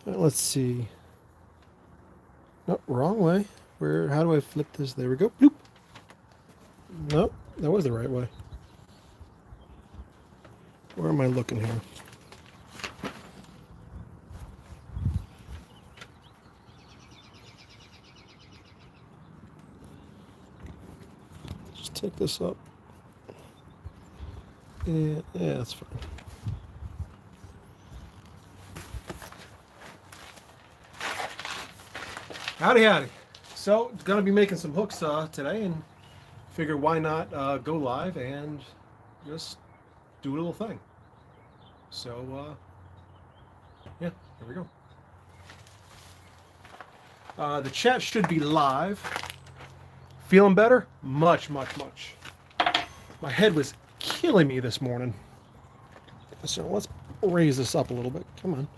Let's see. No, wrong way. Where? How do I flip this? There we go. Bloop. Nope, that was the right way. Where am I looking here? Just take this up. Yeah, that's fine. Howdy, howdy. So, gonna be making some hooks today, and figure why not go live and just do a little thing. So, yeah, here we go. The chat should be live. Feeling better? Much, much, much. My head was killing me this morning. So let's raise this up a little bit. Come on.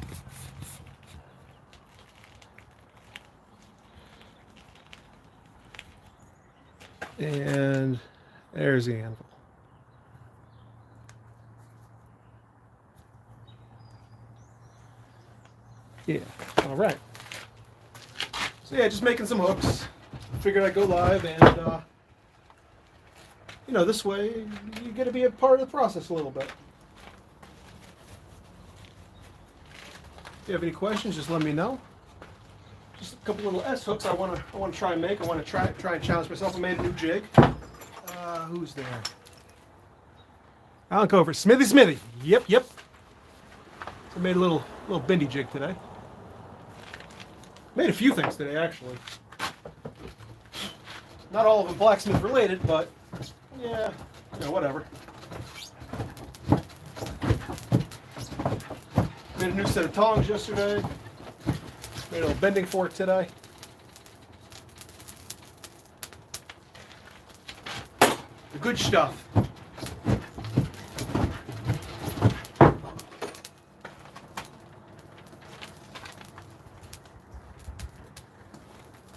And there's the anvil. Yeah, all right. So yeah, just making some hooks. Figured I'd go live, and this way you get to be a part of the process a little bit. If you have any questions, just let me know. Just a couple little S hooks I want to try and make. I want to try and challenge myself. I made a new jig. Who's there? Alan Cover, Smithy. Yep. I made a little bendy jig today. Made a few things today, actually. Not all of them blacksmith related, but yeah, whatever. Made a new set of tongs yesterday. Made a little bending fork today. The good stuff.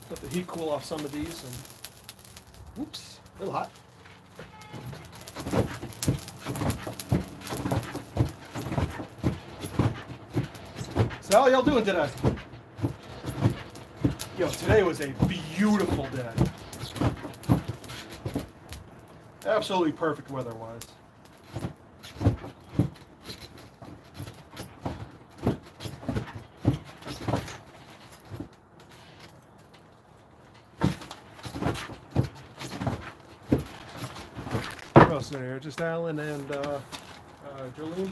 Let the heat cool off some of these, and whoops, a little hot. So how y'all doing today? Yo, today was a beautiful day. Absolutely perfect weather-wise. Who else in there? Just Alan and Jolene.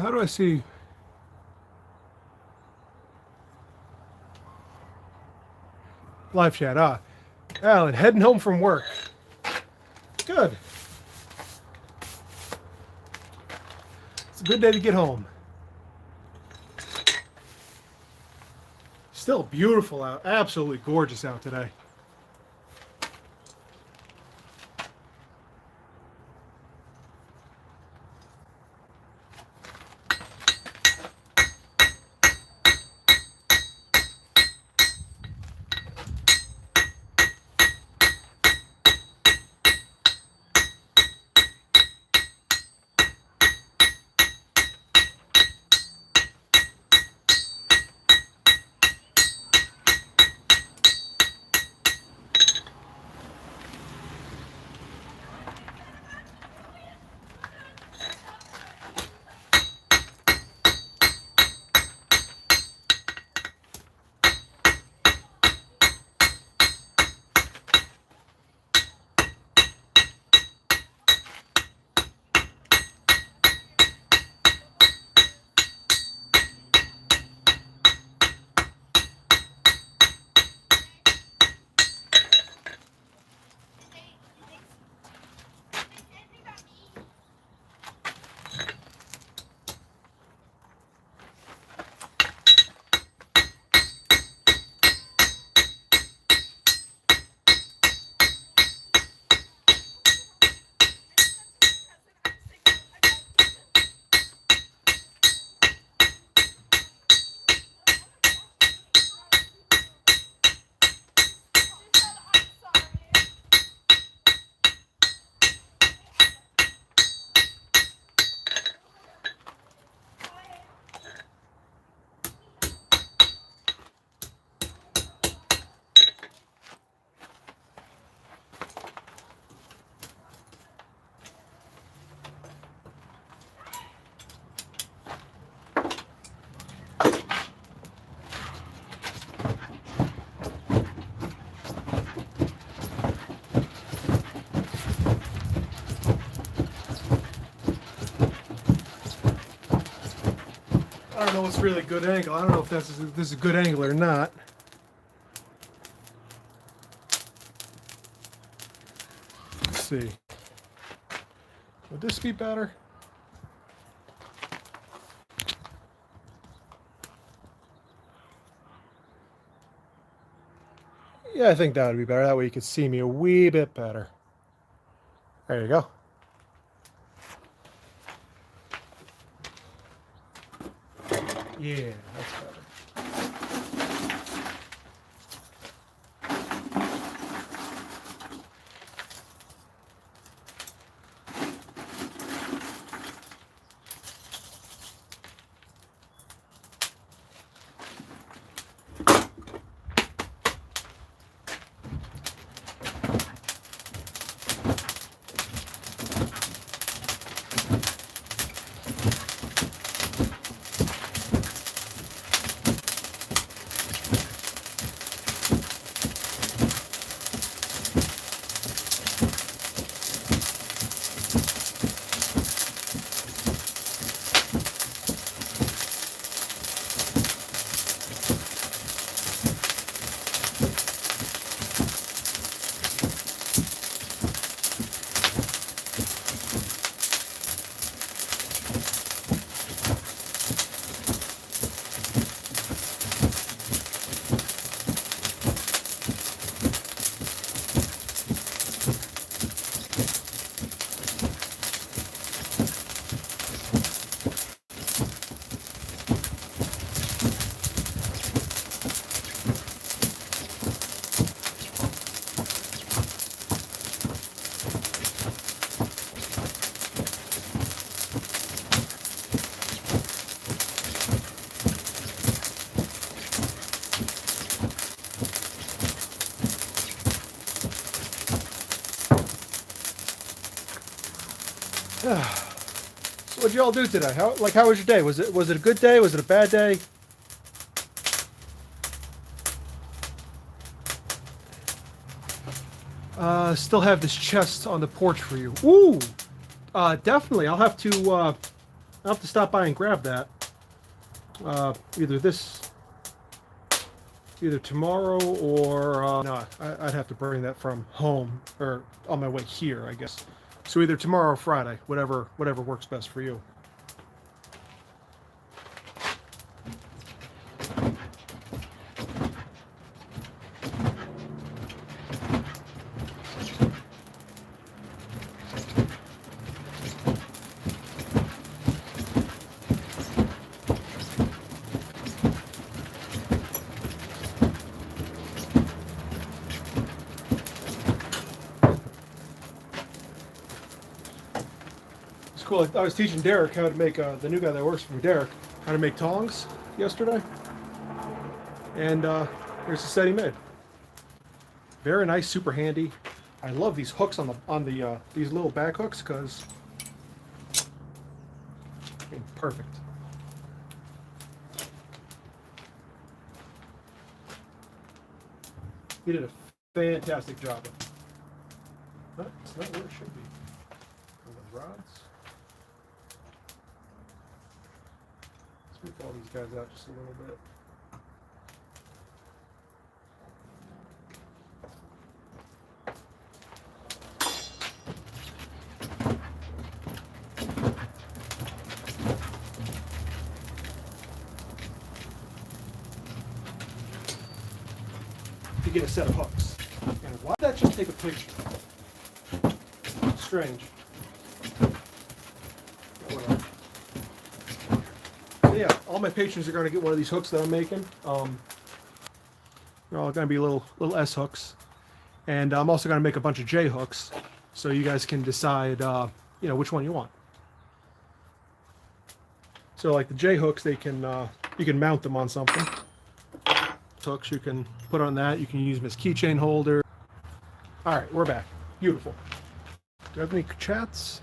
How do I see? Live chat. Alan, heading home from work. Good. It's a good day to get home. Still beautiful out. Absolutely gorgeous out today. I don't know what's really good angle. I don't know if this is a good angle or not. Let's see. Would this be better? Yeah, I think that would be better. That way you could see me a wee bit better. There you go. Yeah, that's better. So what'd you all do today? How was your day? Was it a good day? Was it a bad day? Still have this chest on the porch for you. Ooh, definitely. I'll have to I'll have to stop by and grab that. Either tomorrow or no, I'd have to bring that from home or on my way here, I guess. So either tomorrow or Friday, whatever works best for you. Cool. I was teaching Derek how to make, the new guy that works for me, Derek, how to make tongs yesterday. And here's the set he made. Very nice, super handy. I love these hooks on these little back hooks because, perfect. He did a fantastic job. It's not where it should be. The rods. Let's move all these guys out just a little bit. To get a set of hooks. And why did that just take a picture? Strange. So yeah, all my patrons are going to get one of these hooks that I'm making. They're all going to be little S hooks, and I'm also going to make a bunch of J hooks, so you guys can decide, which one you want. So like the J hooks, they can you can mount them on something. Hooks you can put on that. You can use them as keychain holder. All right, we're back. Beautiful. Do I have any chats?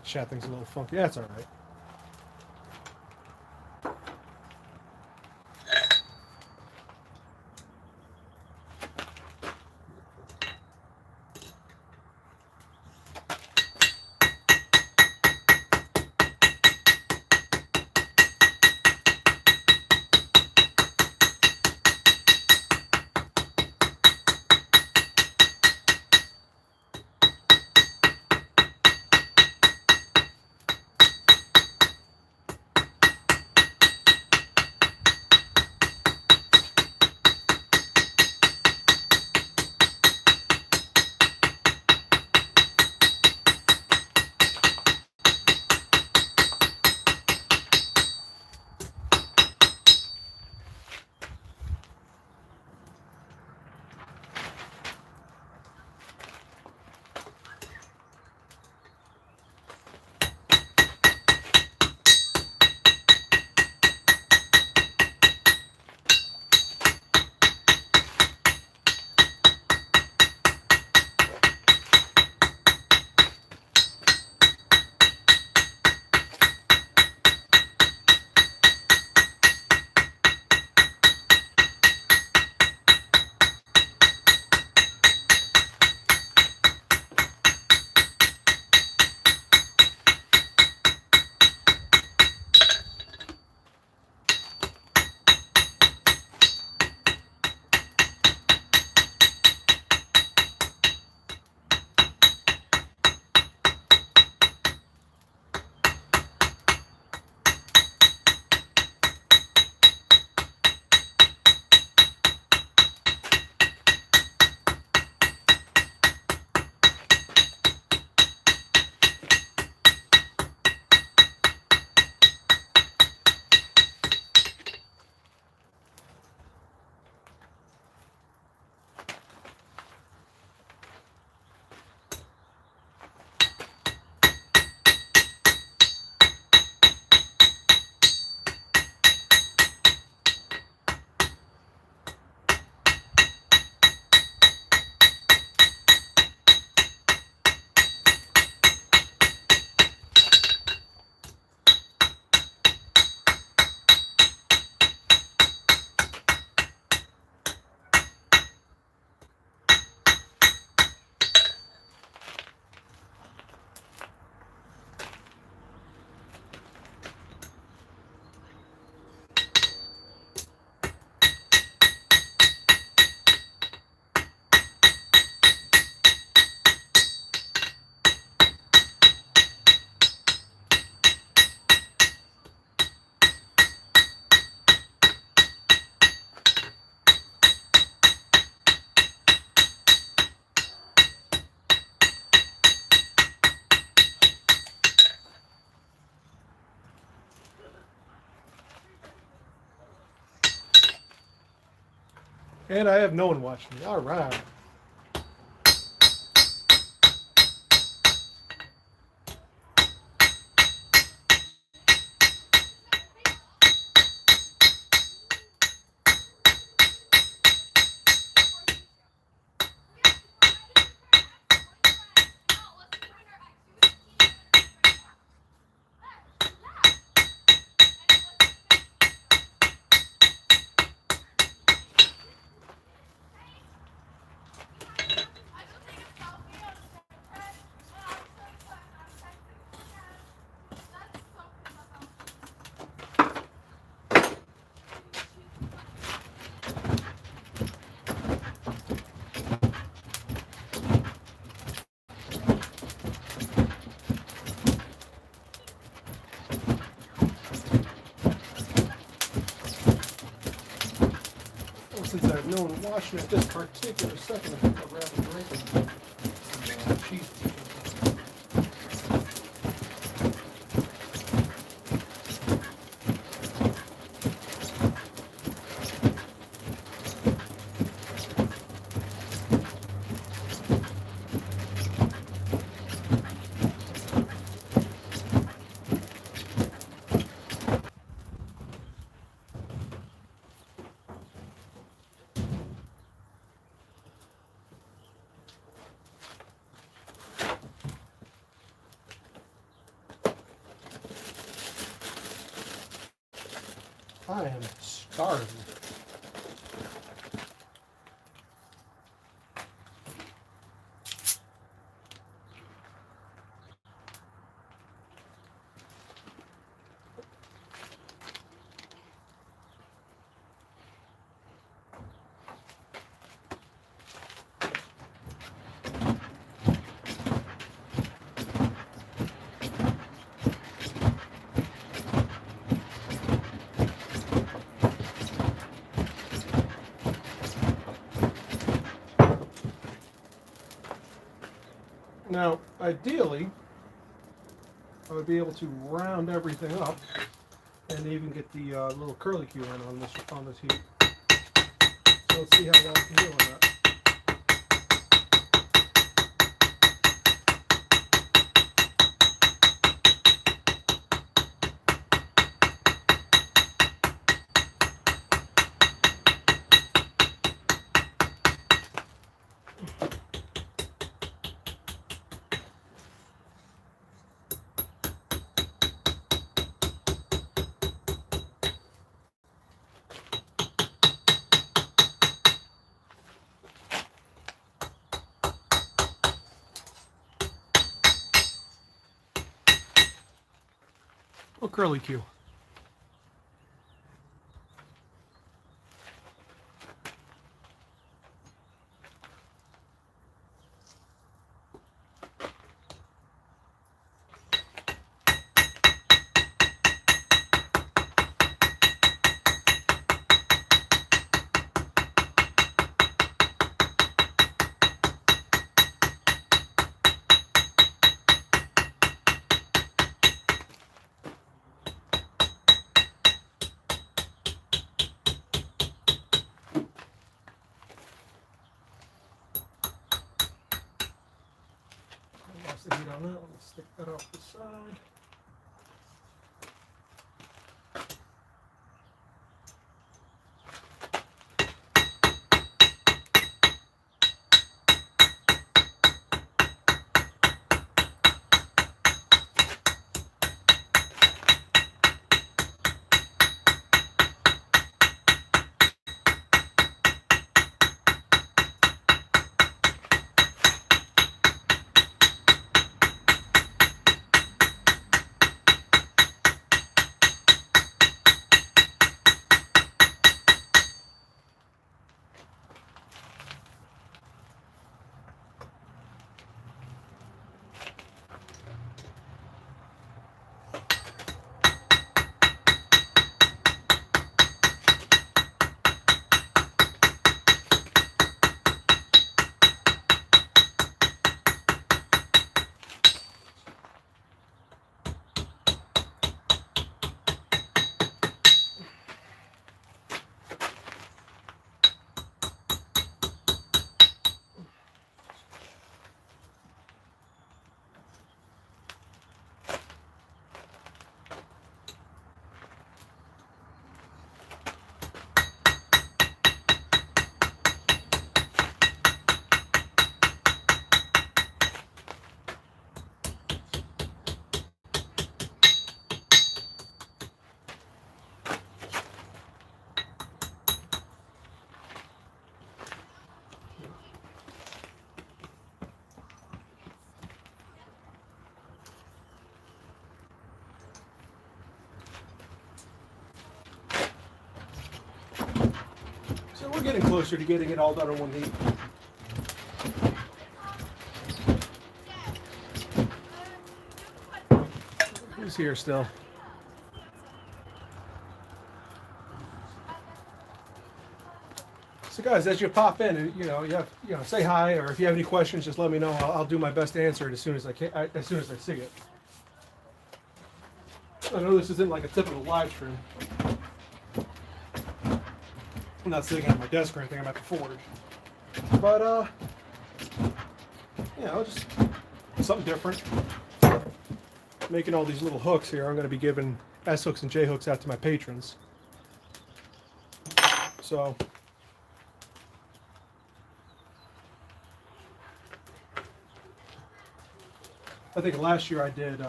Chat thing's a little funky. That's all right. And I have no one watching me. All right. Well, since I have no one watching at this particular second, I think I'll grab a drink and some cheese. I am starving. Now, ideally, I would be able to round everything up and even get the little curlicue in on this heat. So let's see how well we can do on that. Oh, curlicue. Lost the heat on that. Let's stick that off the side. we're getting closer to getting it all done in one heat. Who's here still? So guys, as you pop in, and you have say hi, or if you have any questions, just let me know. I'll do my best to answer it as soon as I can, as soon as I see it. I know this isn't like a typical live stream. I'm not sitting at my desk or anything. I'm at the forge, but just something different. Making all these little hooks here. I'm going to be giving S hooks and J hooks out to my patrons. So. I think last year I did,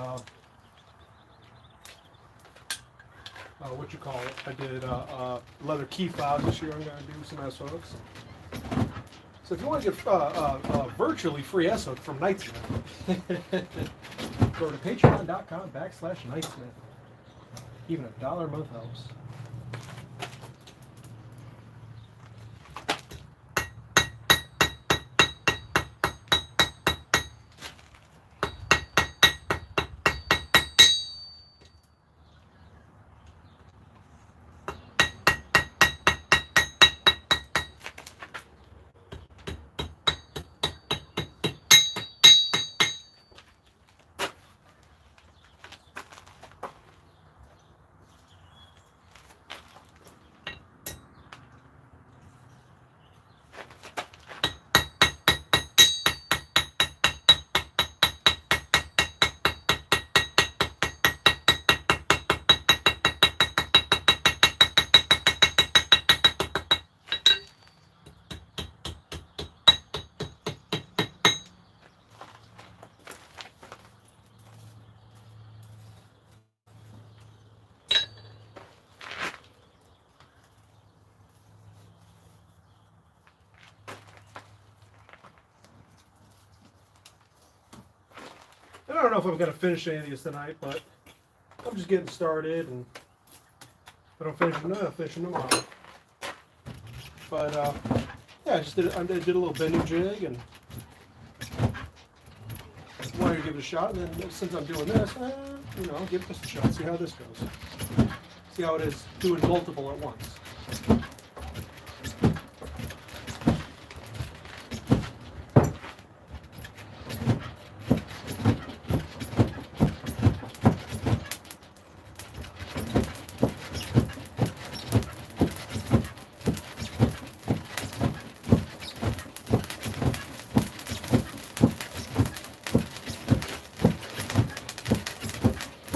what you call it? I did leather key fobs. This year I'm going to do some S hooks. So if you want to get virtually free S hook from Knightsmith, go to patreon.com/Knightsmith. Even $1 a month helps. I don't know if I'm going to finish any of these tonight, but I'm just getting started, and if I don't finish them, I'll finish them tomorrow. But yeah, I did a little bending jig, and wanted to give it a shot. And then since I'm doing this, I'll give this a shot. See how this goes. See how it is doing multiple at once.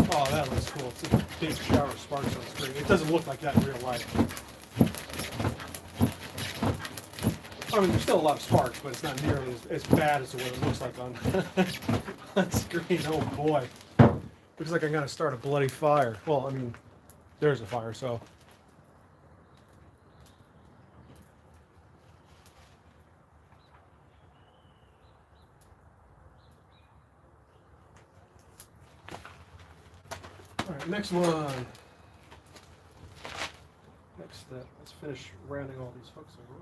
Oh, that looks cool. It's a big shower of sparks on the screen. It doesn't look like that in real life. I mean, there's still a lot of sparks, but it's not nearly as bad as what it looks like on screen. Oh boy. Looks like I'm going to start a bloody fire. Well, I mean, there's a fire, so. All right, next one. Next step. Let's finish rounding all these hooks over.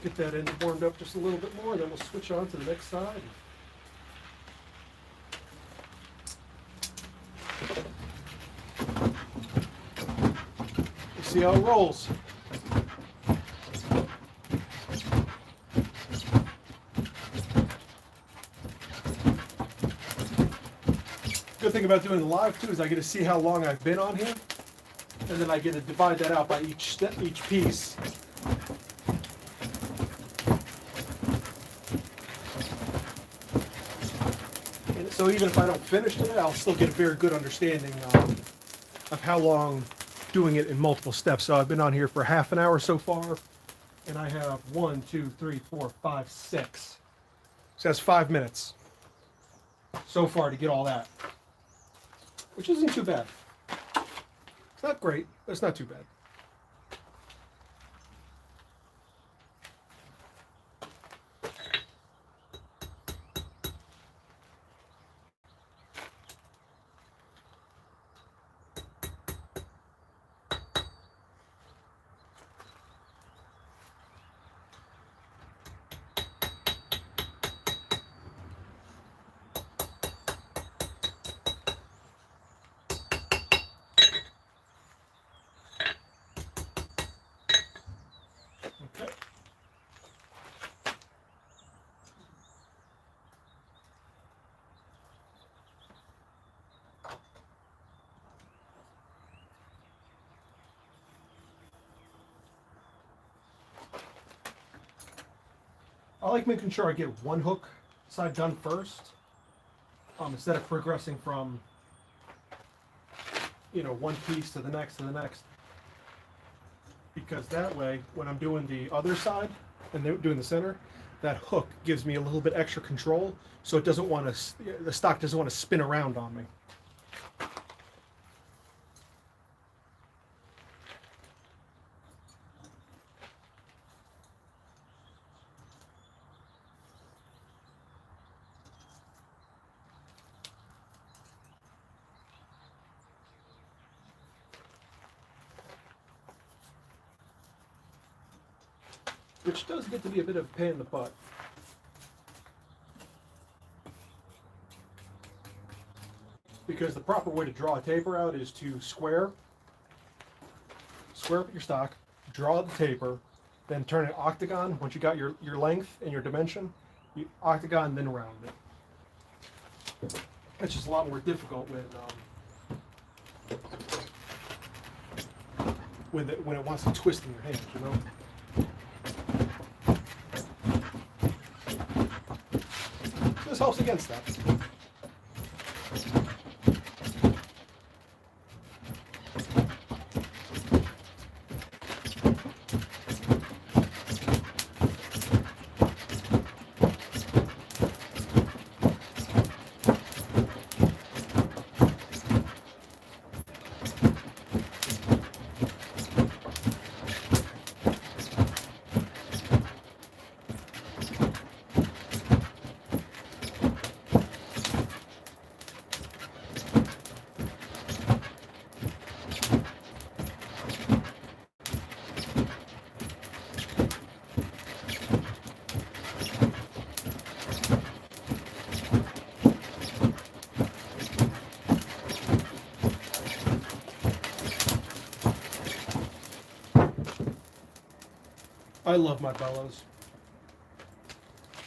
Get that end warmed up just a little bit more, then we'll switch on to the next side. See how it rolls. Good thing about doing the live too is I get to see how long I've been on here, and then I get to divide that out by each step, each piece. And so even if I don't finish today, I'll still get a very good understanding of how long doing it in multiple steps. So I've been on here for half an hour so far, and I have 1, 2, 3, 4, 5, 6. So that's 5 minutes so far to get all that, which isn't too bad. It's not great, but it's not too bad. Okay. I like making sure I get one hook side done first, instead of progressing from, one piece to the next, because that way, when I'm doing the other side and doing the center, that hook gives me a little bit extra control, so it doesn't want to, the stock doesn't want to spin around on me. Which does get to be a bit of a pain in the butt. Because the proper way to draw a taper out is to square up your stock, draw the taper, then turn it octagon. Once you got your length and your dimension, you octagon, then round it. It's just a lot more difficult when it wants to twist in your hands, This helps against that. I love my bellows.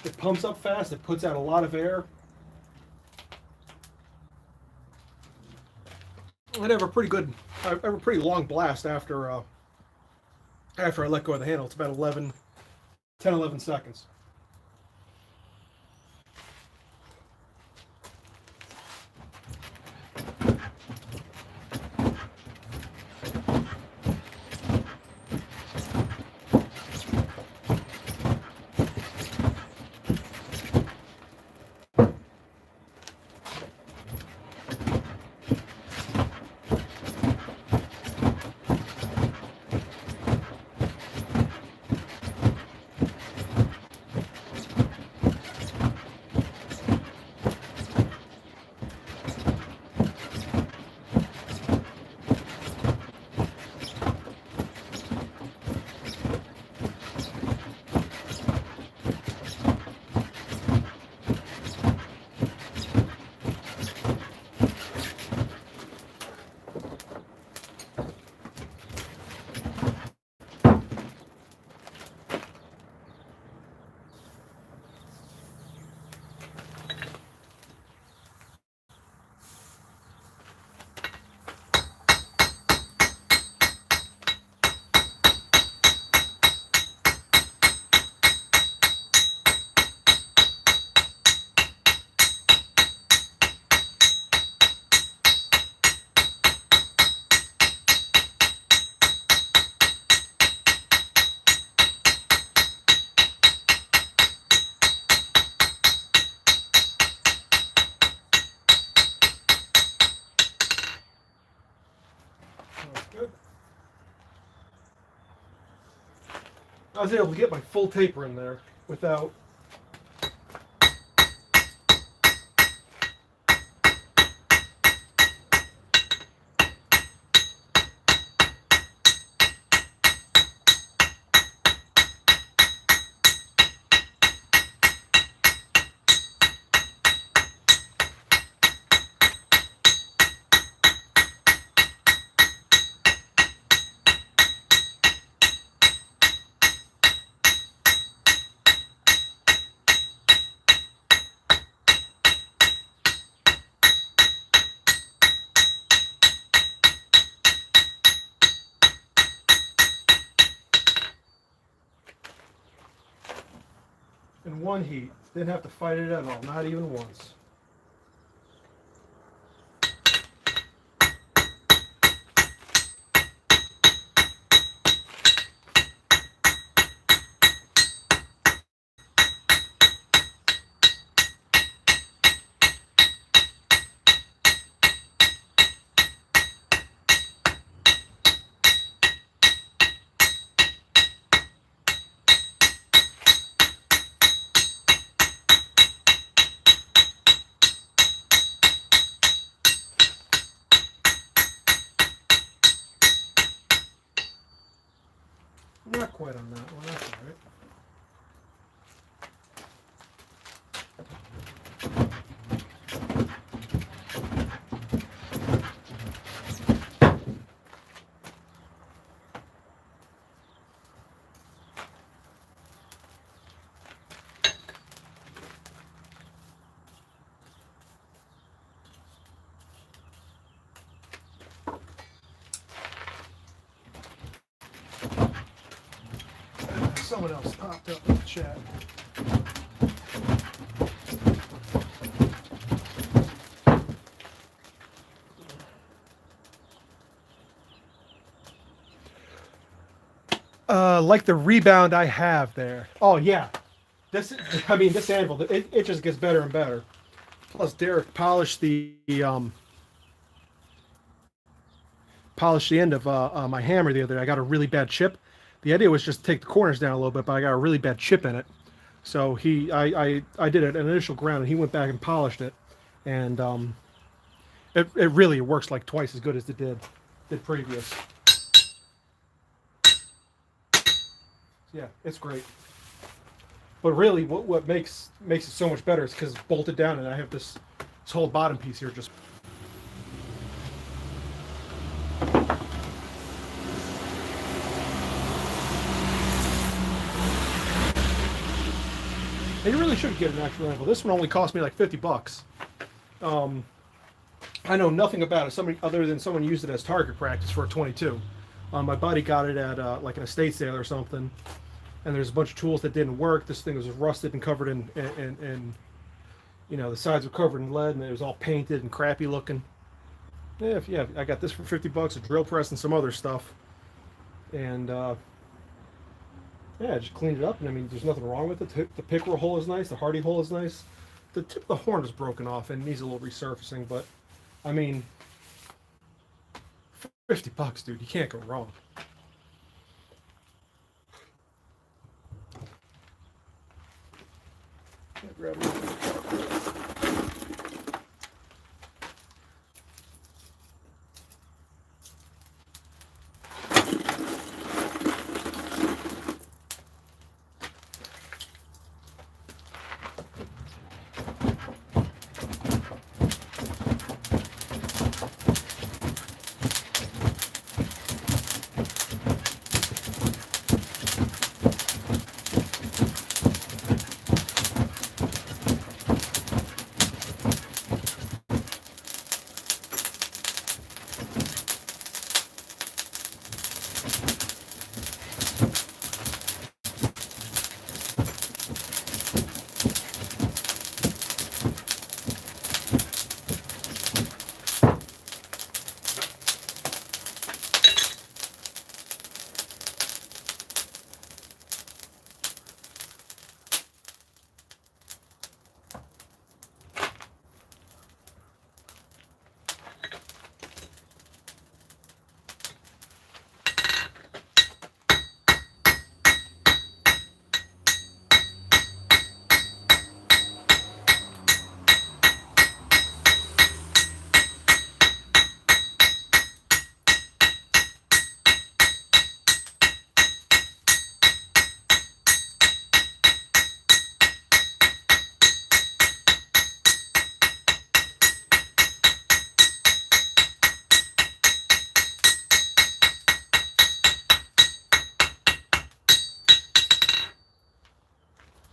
It pumps up fast, it puts out a lot of air. I have a pretty long blast after I let go of the handle. It's about 10, 11 seconds. I was able to get my full taper in there without. In one heat. Didn't have to fight it at all, not even once. Not quite on that one, that's all right. Someone else popped up in the chat. Like the rebound I have there. Oh yeah, this anvil, it just gets better and better. Plus Derek polished the end of my hammer the other day. I got a really bad chip. The idea was just to take the corners down a little bit, but I got a really bad chip in it. So I did an initial ground, and he went back and polished it, and it really works like twice as good as it did previous. Yeah, it's great. But really, what makes it so much better is because it's bolted down, and I have this whole bottom piece here just. And you really should get an actual anvil. This one only cost me like $50. I know nothing about it. Somebody other than someone used it as target practice for a 22. My buddy got it at like an estate sale or something, and there's a bunch of tools that didn't work. This thing was rusted and covered in you know, the sides were covered in lead, and it was all painted and crappy looking. Yeah, I got this for $50, a drill press and some other stuff, and yeah, I just cleaned it up, and I mean, there's nothing wrong with it. The pickerel hole is nice, the hardy hole is nice. The tip of the horn is broken off and needs a little resurfacing, but I mean, $50, dude, you can't go wrong. Grab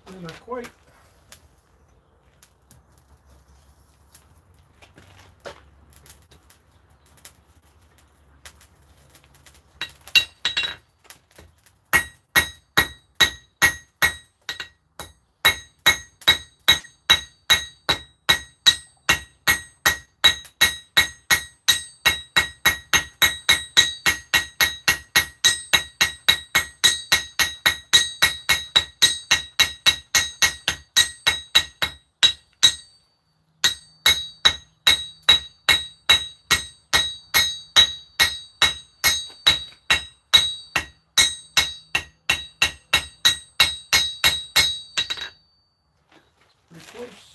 Not quite. Pretty close.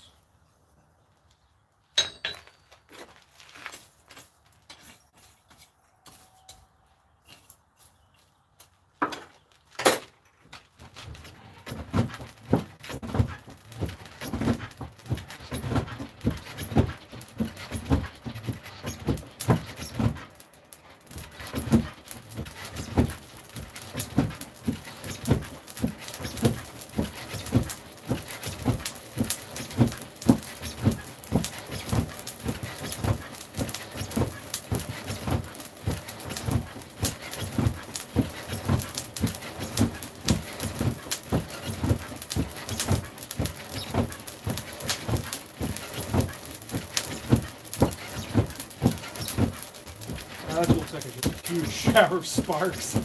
That looks like a huge shower of sparks.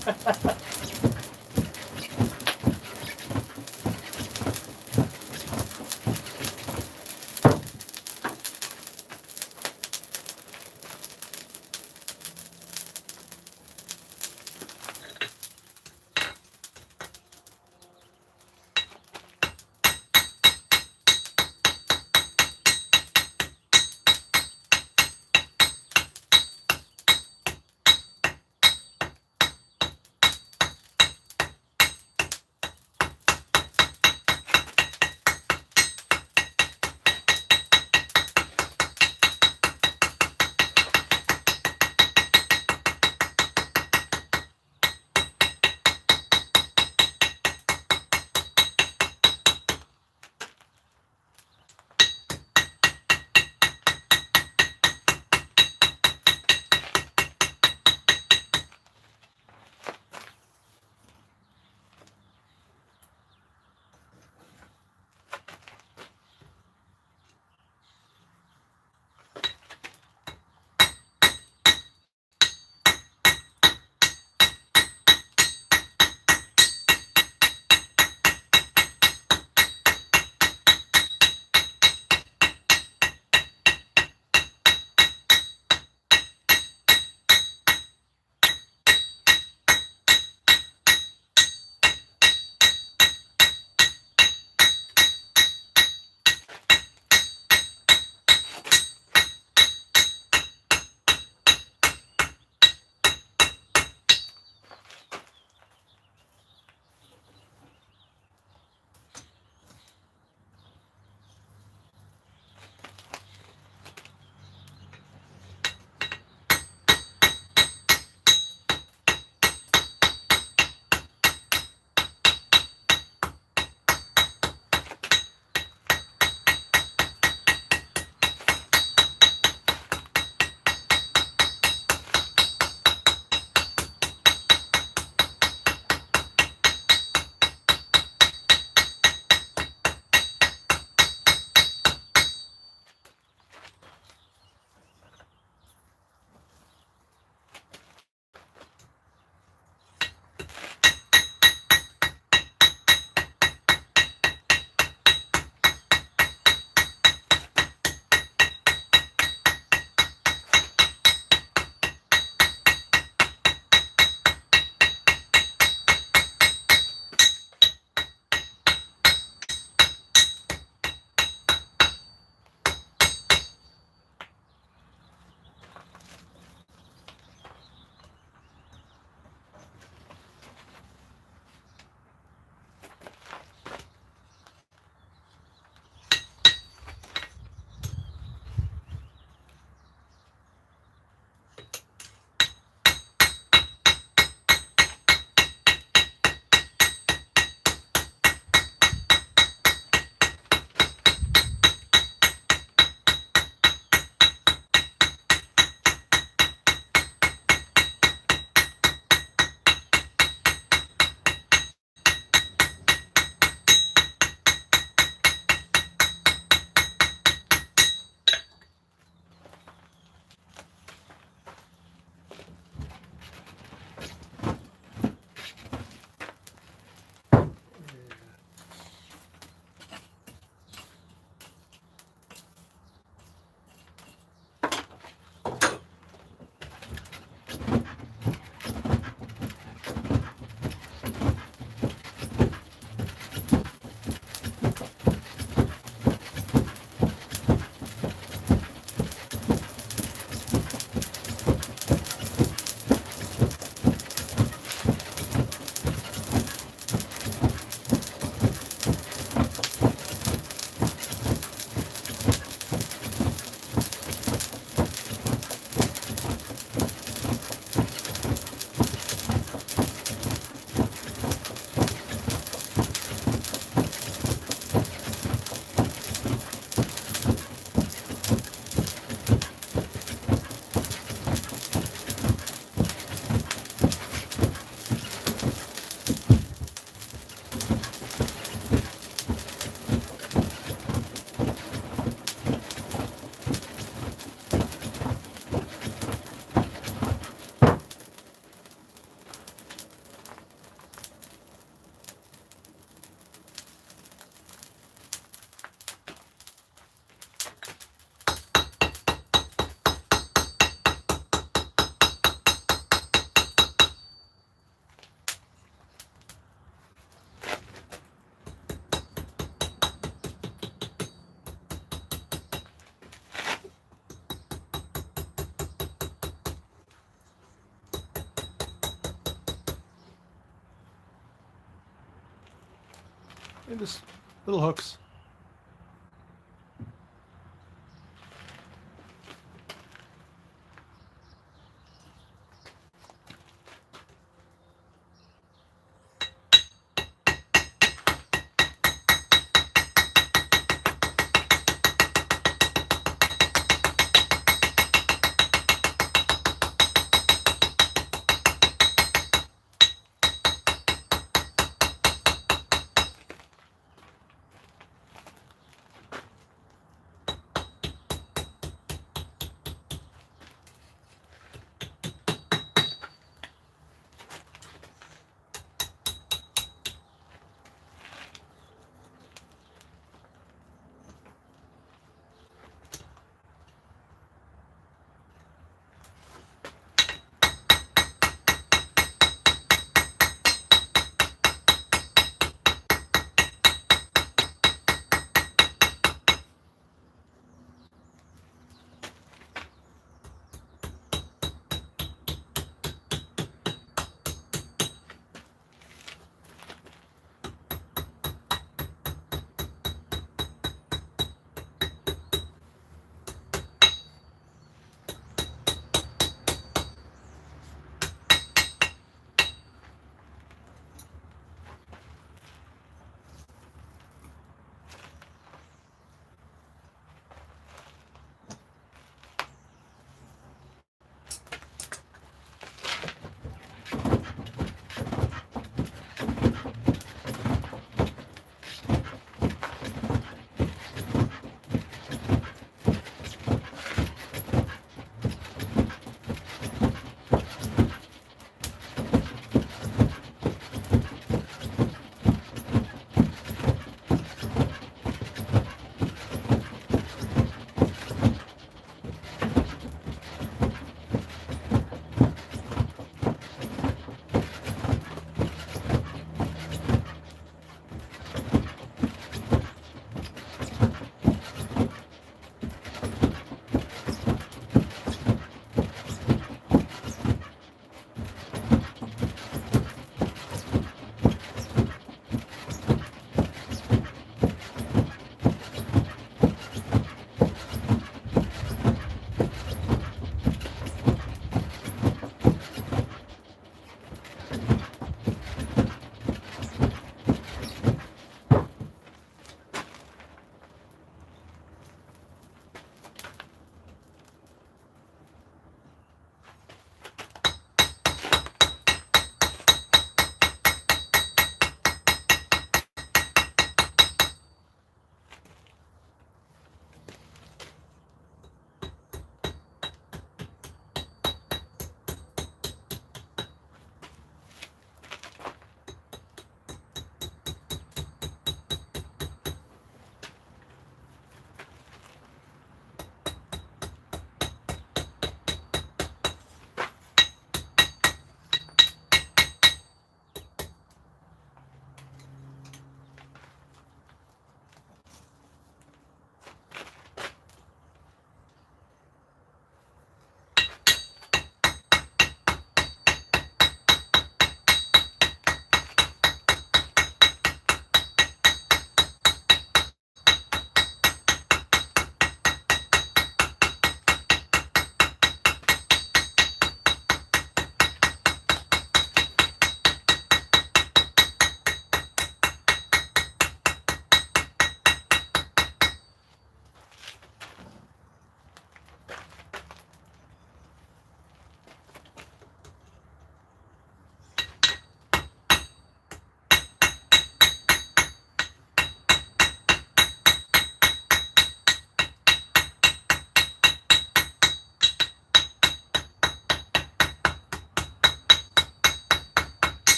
and just little hooks.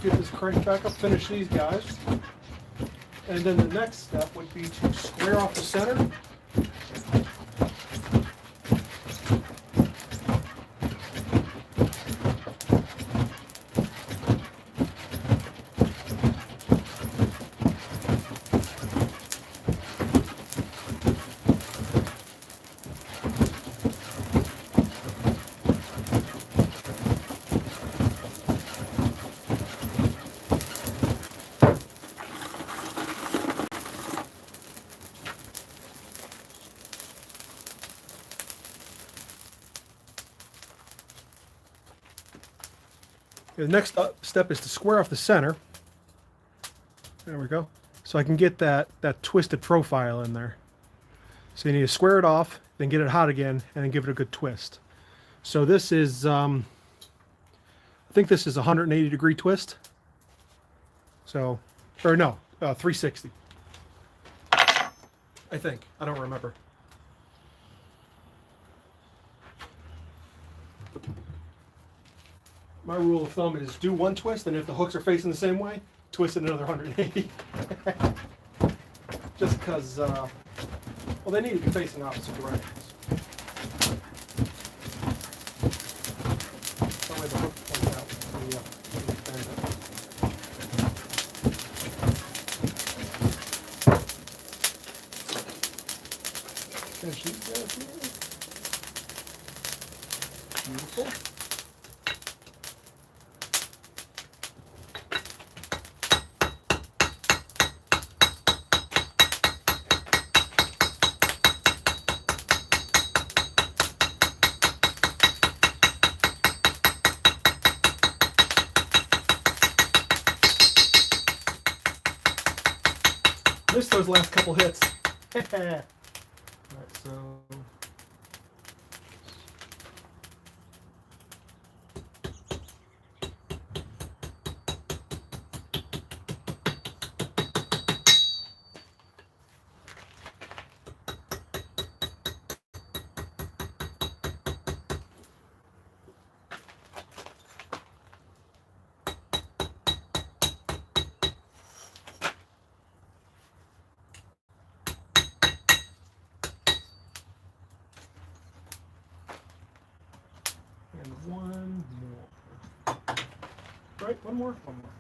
get this crank back up, finish these guys. And then the next step would be to square off the center. The next step is to square off the center. There we go. So I can get that twisted profile in there. So you need to square it off, then get it hot again, and then give it a good twist. So this is, I think this is a 180-degree twist. So, or no, 360. I think. I don't remember. My rule of thumb is do one twist, and if the hooks are facing the same way, twist it another 180. Just because, well, they need to be facing opposite directions. That way the hook comes out. Finish these guys here. Beautiful. Missed those last couple hits. Alright, so and one more. Right, one more? One more.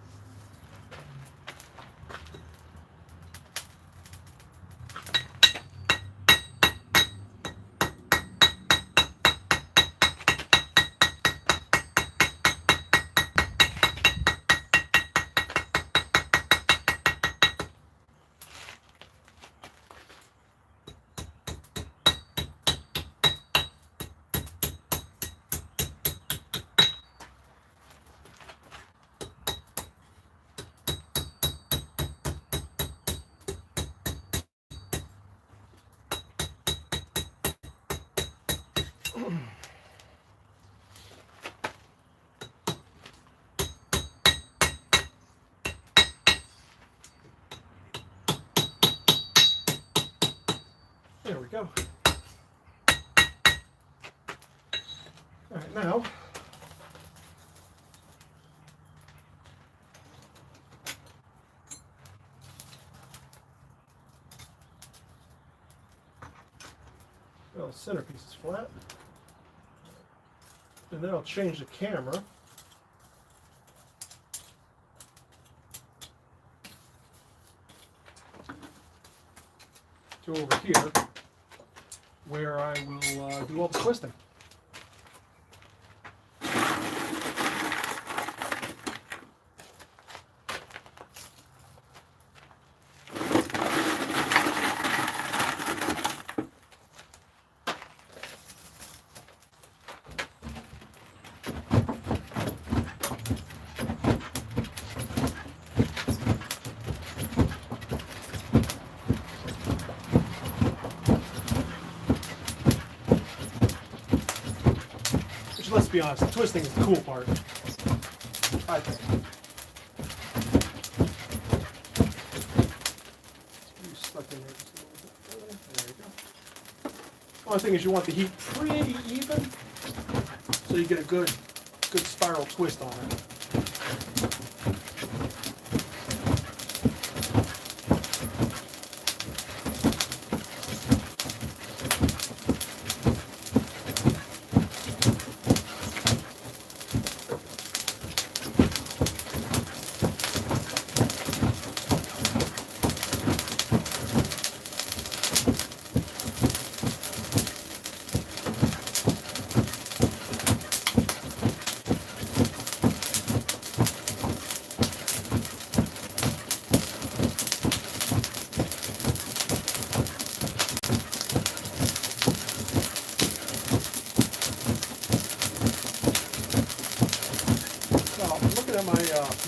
There we go. All right, now well, the centerpiece is flat, and then I'll change the camera to over here, where I will do all the twisting. Let's be honest, the twisting is the cool part, I think. Stuck in there just a little bit further. There you go. Only thing is you want the heat pretty even, so you get a good spiral twist on it.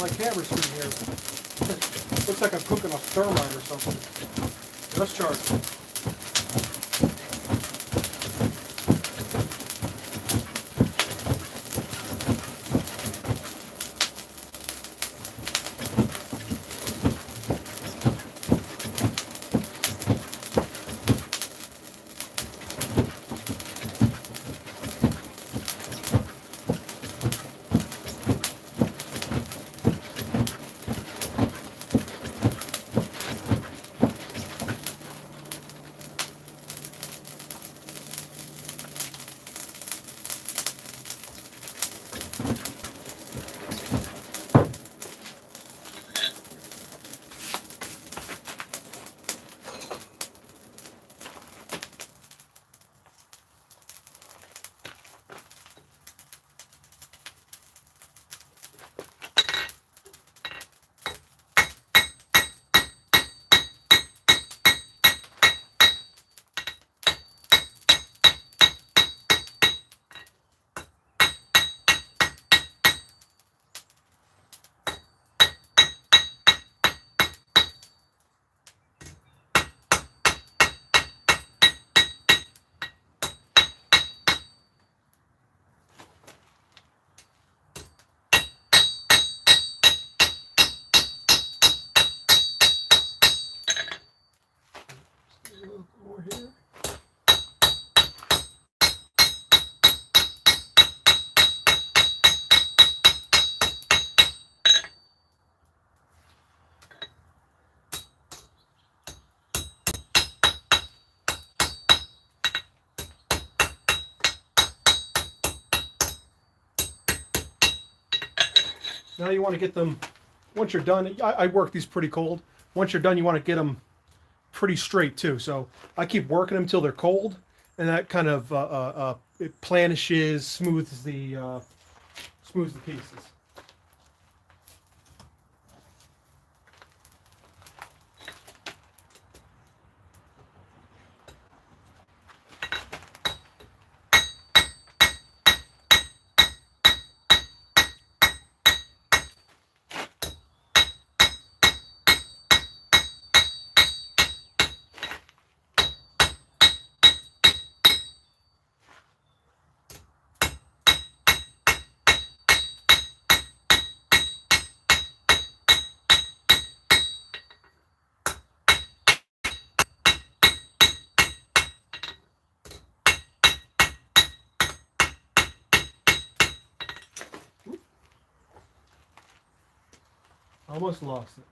My camera screen here looks like I'm cooking a thermite or something. Let's charge. More here. Now you want to get them, once you're done, I work these pretty cold. Once you're done, you want to get them pretty straight too. So I keep working them till they're cold, and that kind of it planishes, smooths the pieces. Almost lost it.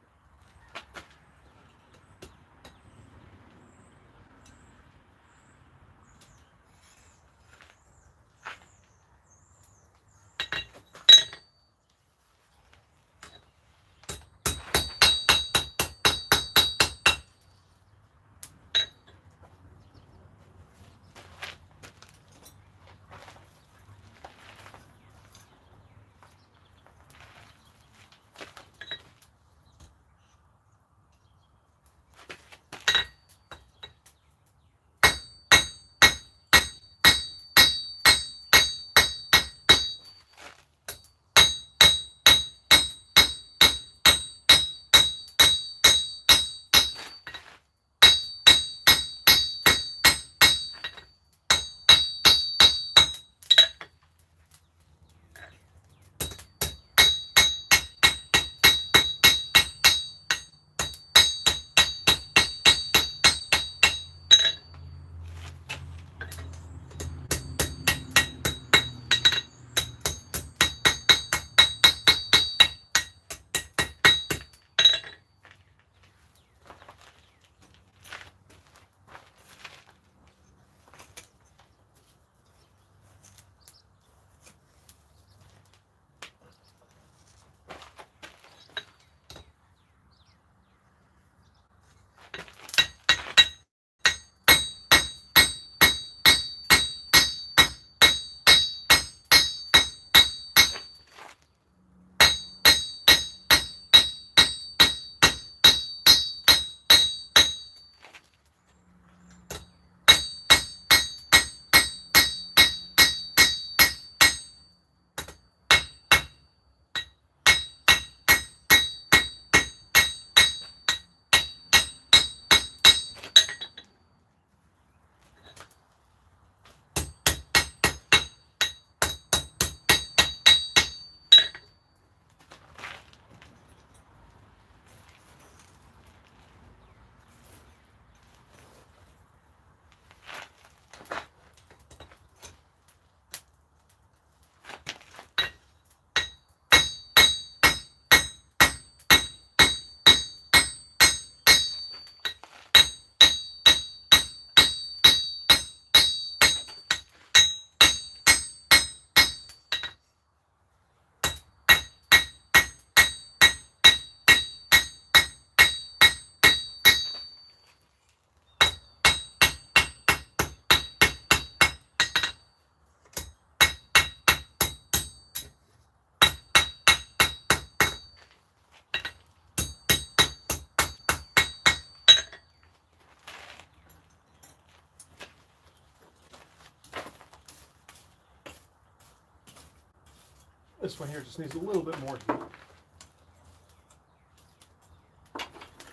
This one here just needs a little bit more heat.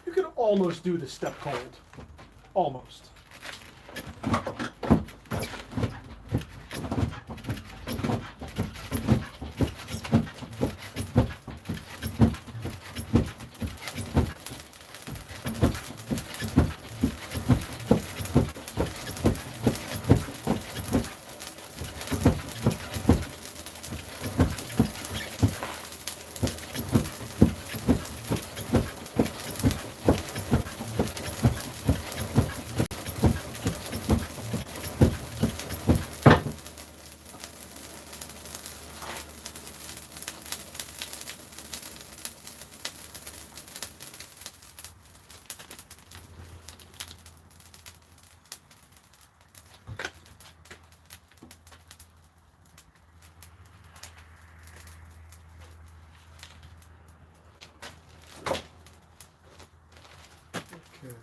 You can almost do the step cold. Almost. Okay.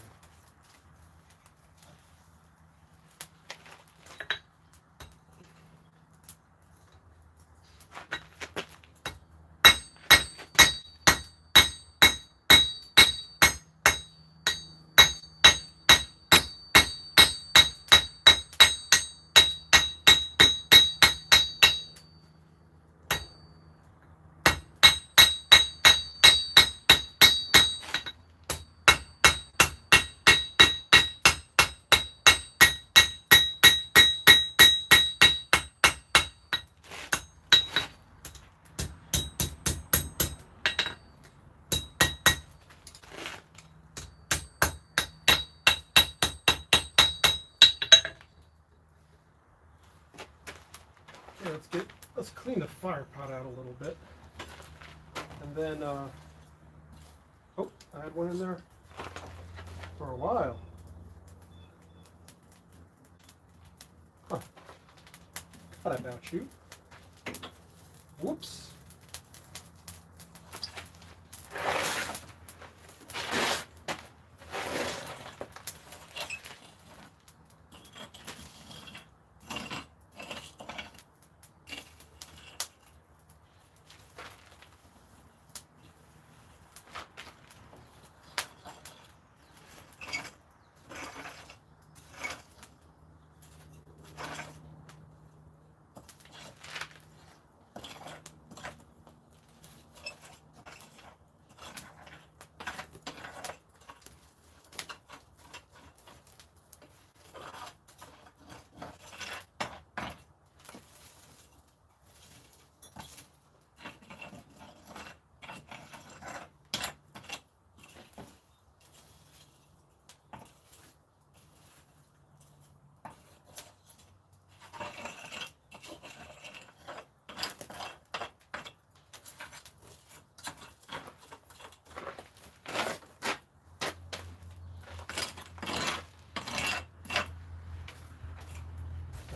Yeah, let's clean the fire pot out a little bit. And then, oh, I had one in there for a while. Huh. Thought about you. Whoops.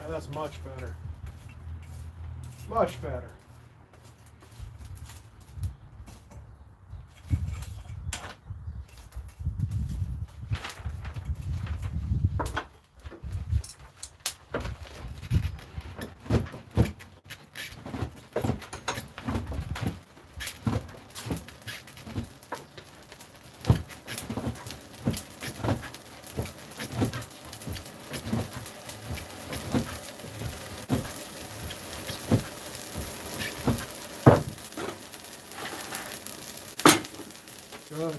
Now that's much better. Much better. Good.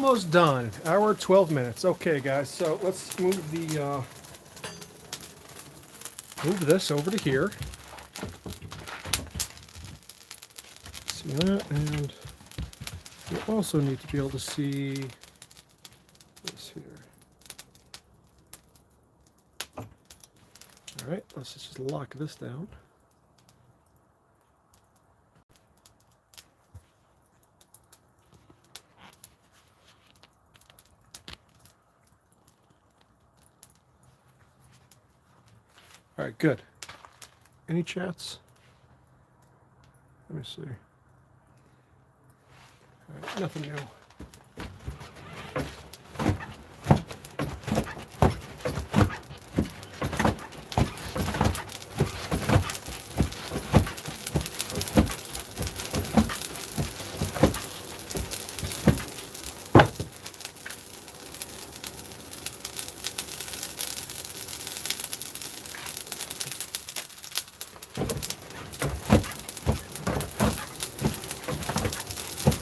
almost done. Hour 12 minutes. Okay, guys. So let's move this over to here. See that, and you also need to be able to see this here. All right. Let's just lock this down. All right, good. Any chats? Let me see. All right, nothing new.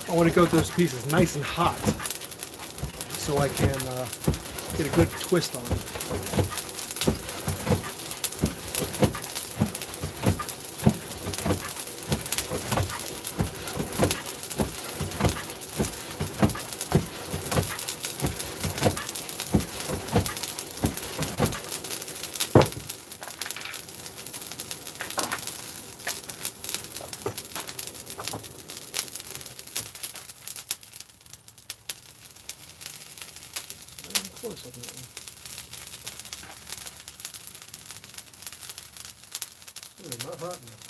I want to coat those pieces nice and hot so I can get a good twist on them. Close on that one. Not hot enough.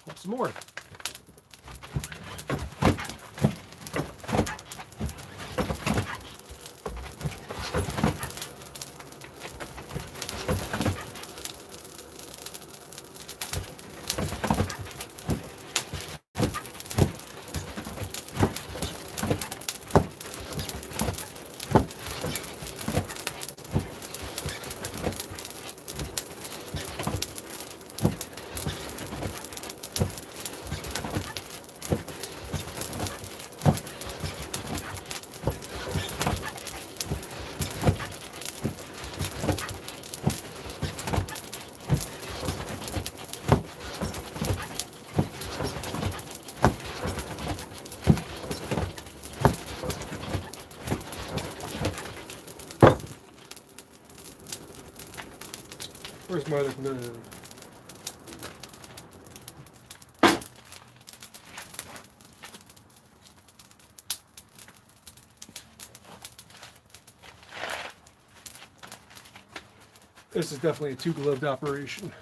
Put some more. Where's my other? No. This is definitely a two-gloved operation.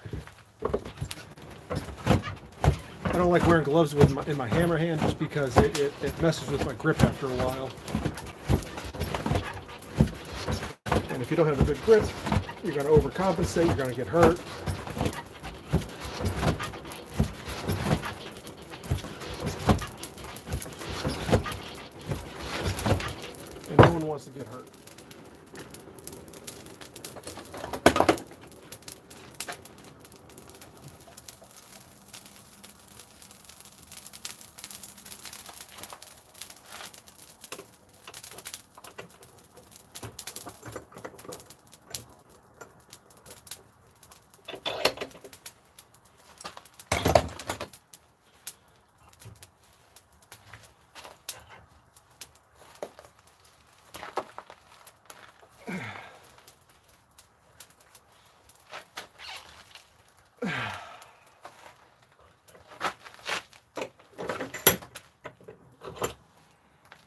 I don't like wearing gloves in my hammer hand just because it messes with my grip after a while. And if you don't have a good grip, you're going to overcompensate, you're going to get hurt. And no one wants to get hurt.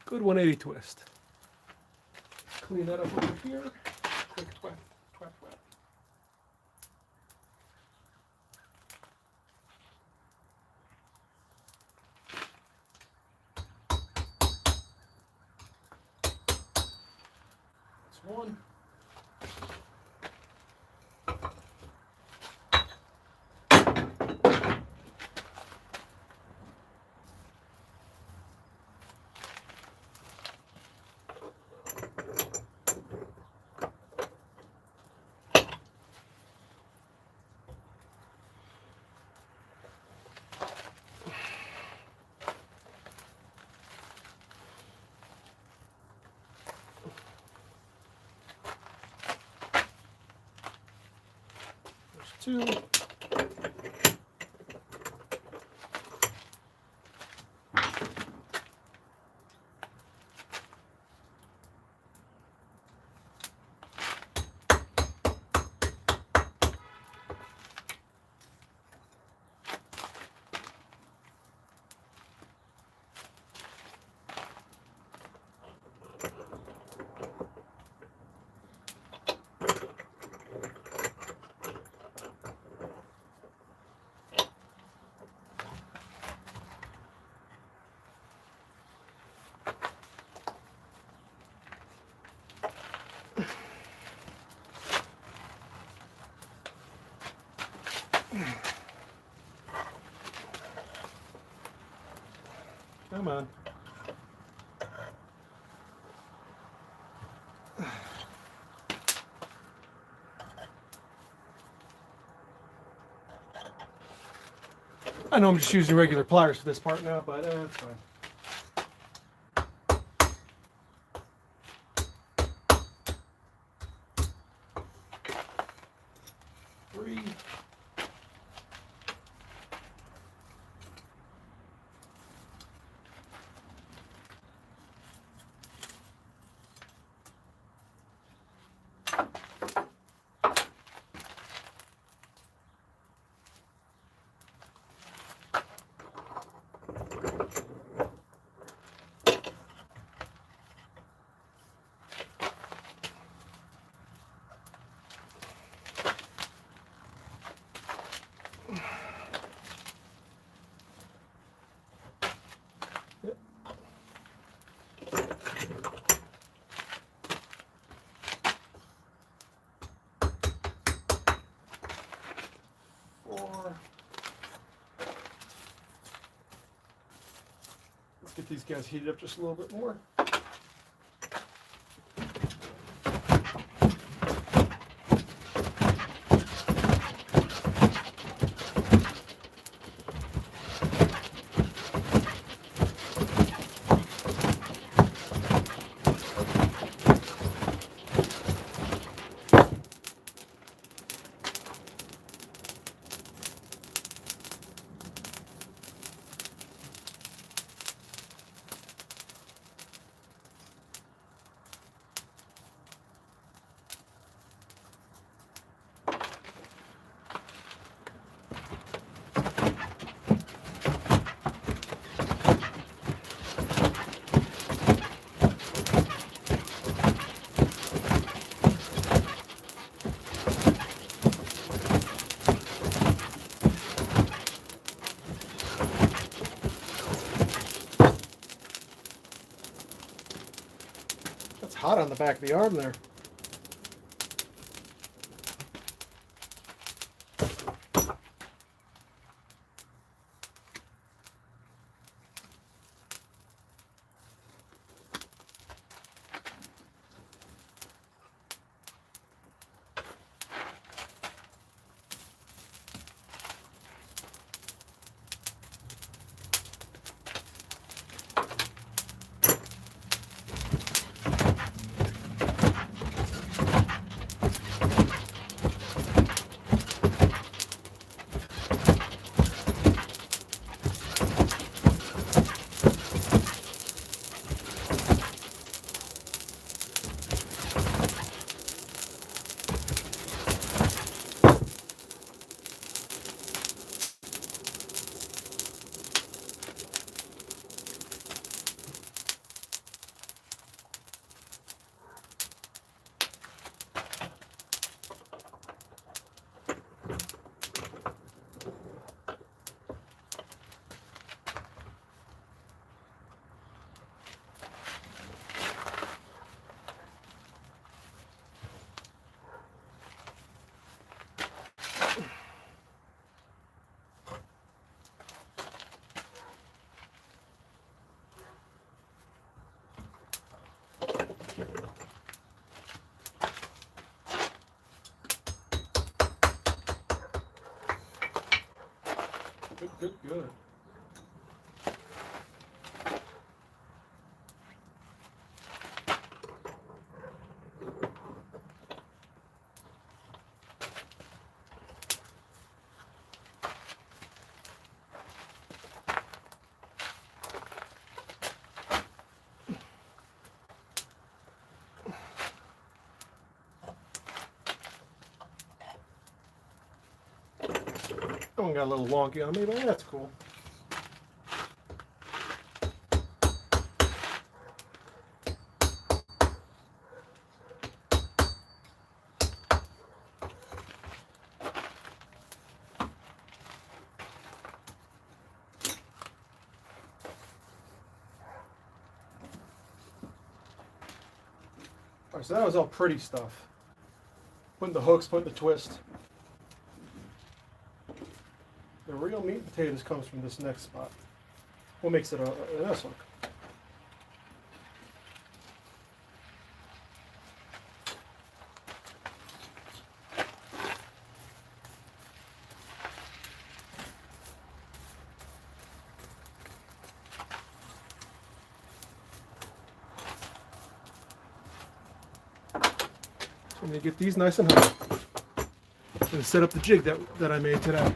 Good 180 twist. Clean that up over here. Quick twat, twat, twat. That's one. 2. Come on. I know I'm just using regular pliers for this part now, but it's fine. Let's get these guys heated up just a little bit more. Hot on the back of the arm there. Good. That one got a little wonky on me, but that's cool. Alright, so that was all pretty stuff. Putting the hooks, putting the twist. The real meat and potatoes comes from this next spot. What makes it an S hook? So I'm going to get these nice and high. I'm going to set up the jig that I made today.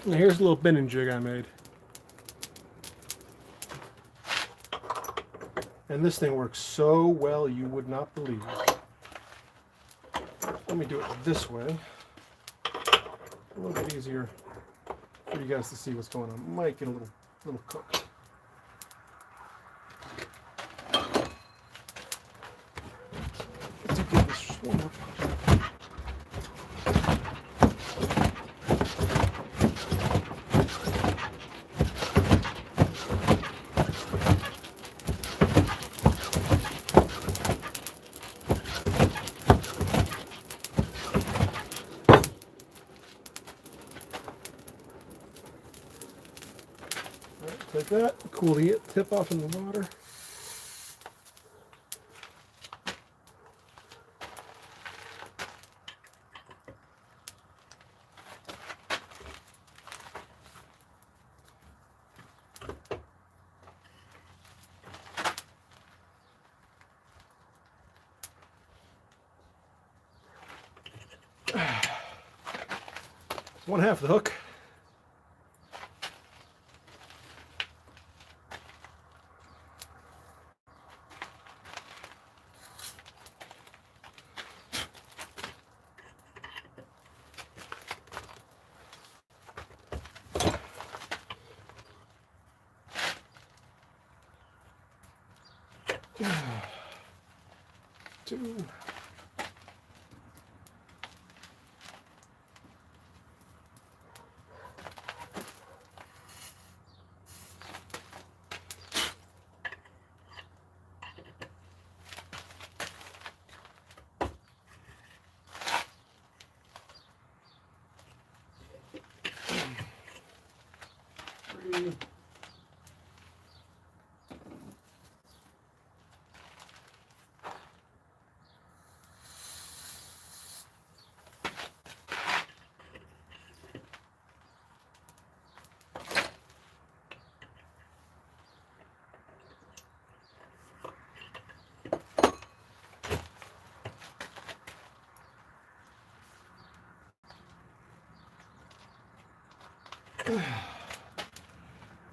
Now here's a little bending jig I made. And this thing works so well you would not believe it. Let me do it this way. A little bit easier for you guys to see what's going on. Might get a little cooked. To get this one up. Like that, cool the tip off in the water. One half of the hook. Two. Three.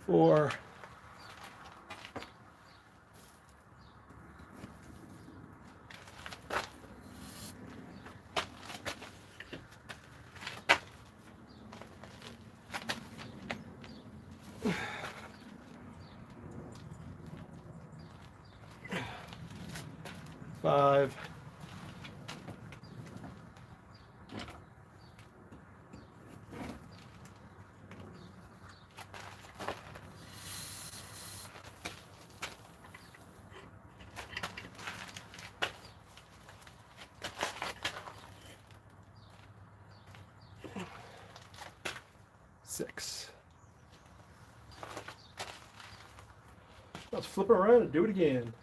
4. 5. Six. Let's flip it around and do it again.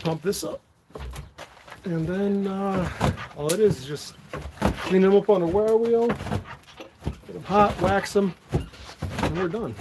Pump this up, and then all it is just clean them up on a wear wheel, get them hot, wax them, and we're done.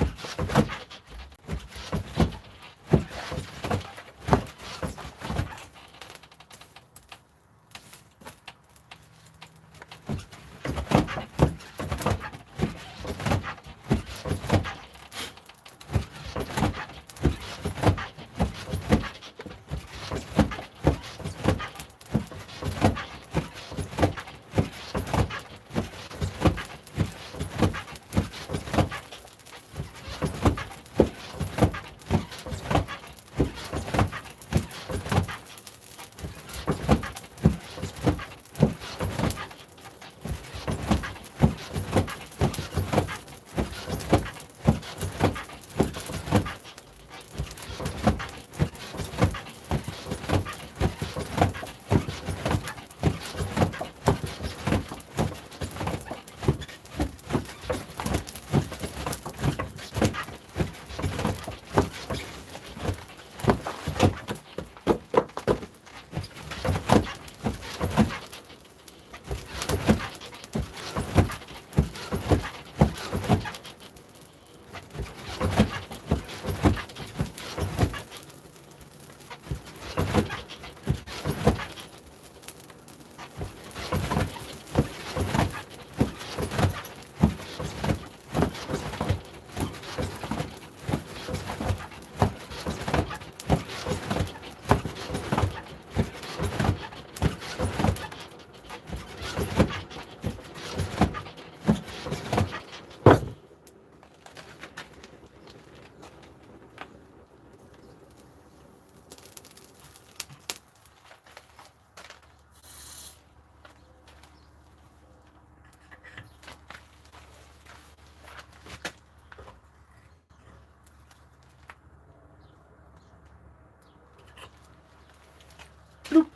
Bloop.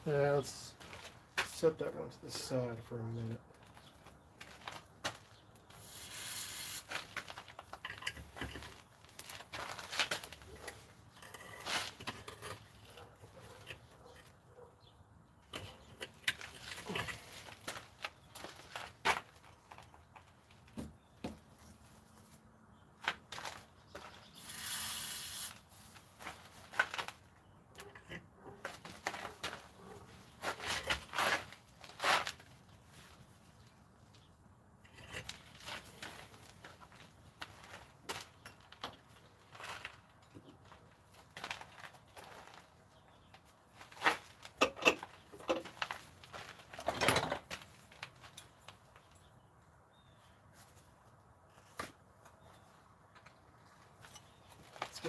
Let's set that one to the side for a minute.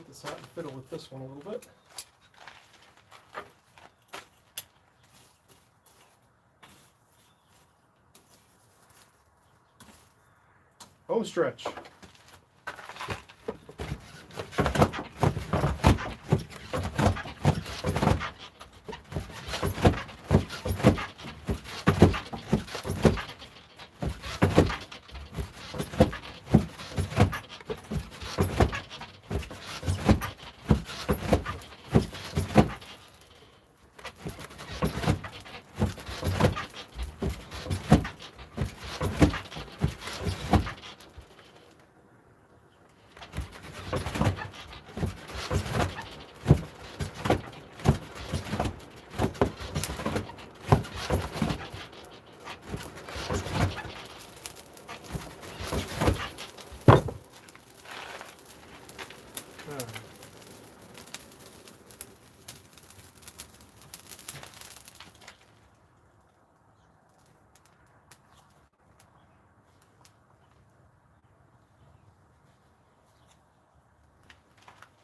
get this out and fiddle with this one a little bit. Home stretch.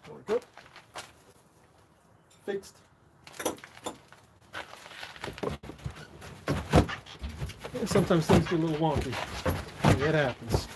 There we go. Fixed. Yeah, sometimes things get a little wonky. It happens.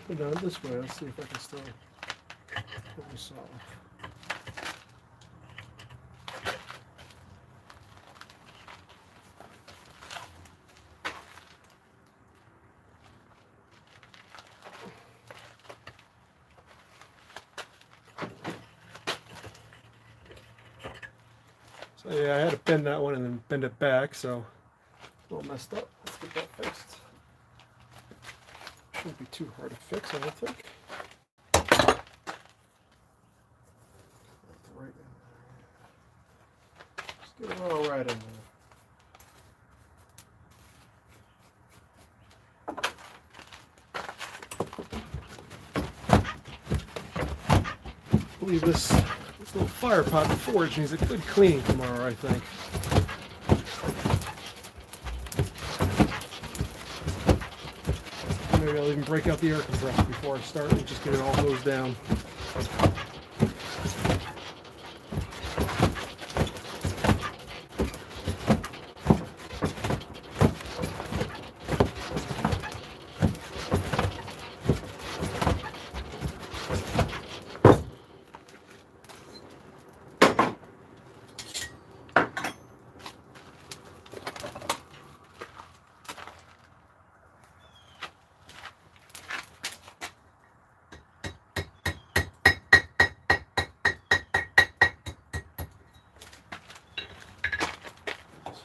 Go down this way. Let's see if I can still put this off. So yeah, I had to bend that one and then bend it back, so it's a little messed up. Let's get that fixed. Shouldn't be too hard to fix, I don't think. Right in there. Just get it all right in there. I believe this little fire pot in the forge needs a good cleaning tomorrow, I think. Maybe I'll even break out the air compressor before I start and just get it all hosed down.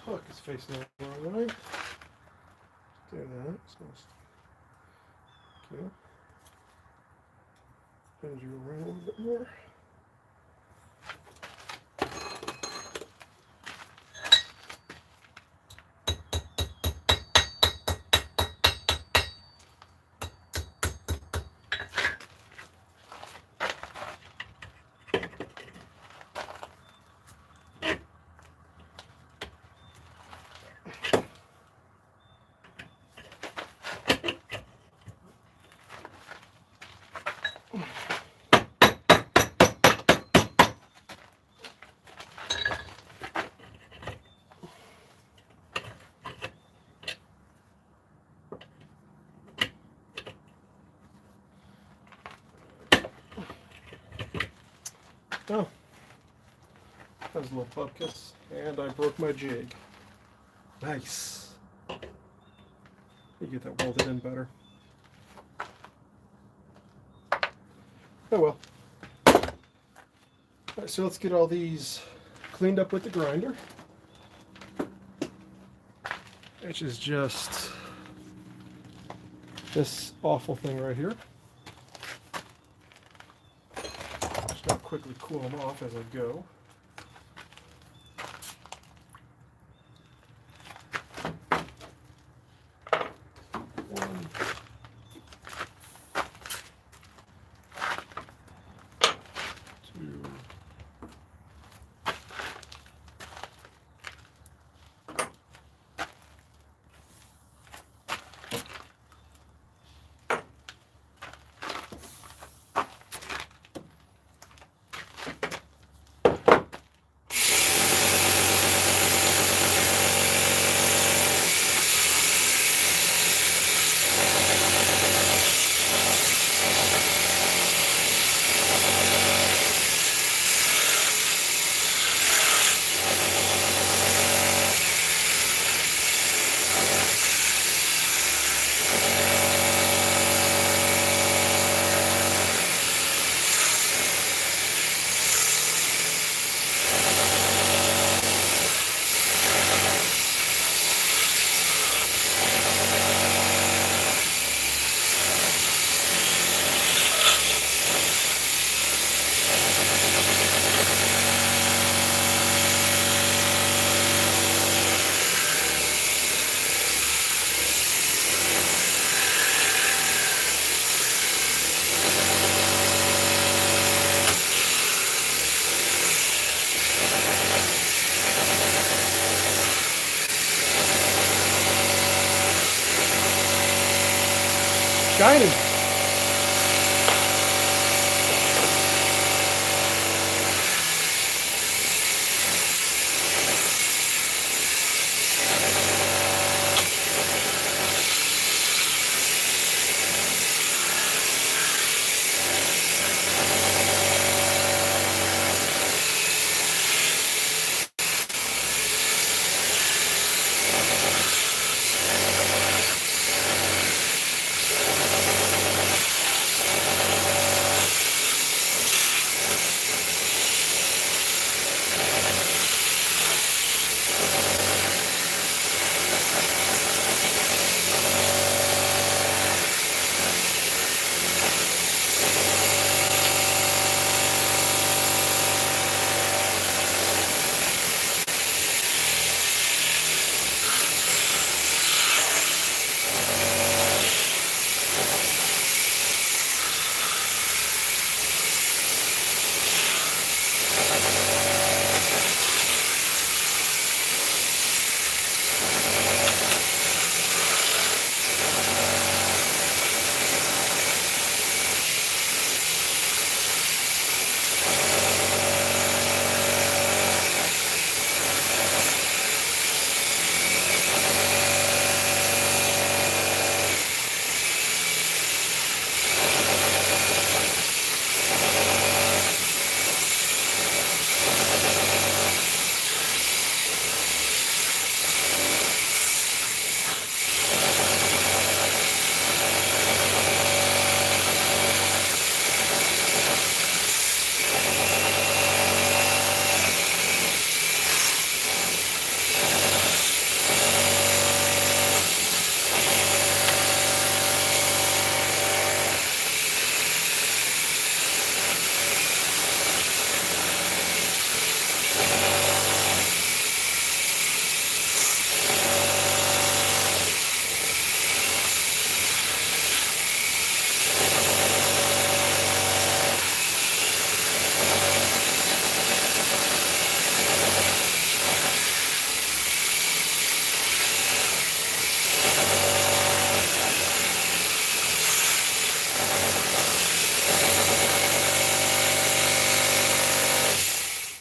Hook is facing the wrong way. Do that. Okay. Bend you around a little bit more. Oh, There's a little bupkis. And I broke my jig. Nice. You get that welded in better. Oh well. Alright, so let's get all these cleaned up with the grinder. Which is just this awful thing right here. Just gotta quickly cool them off as I go. One. Two. Shiny.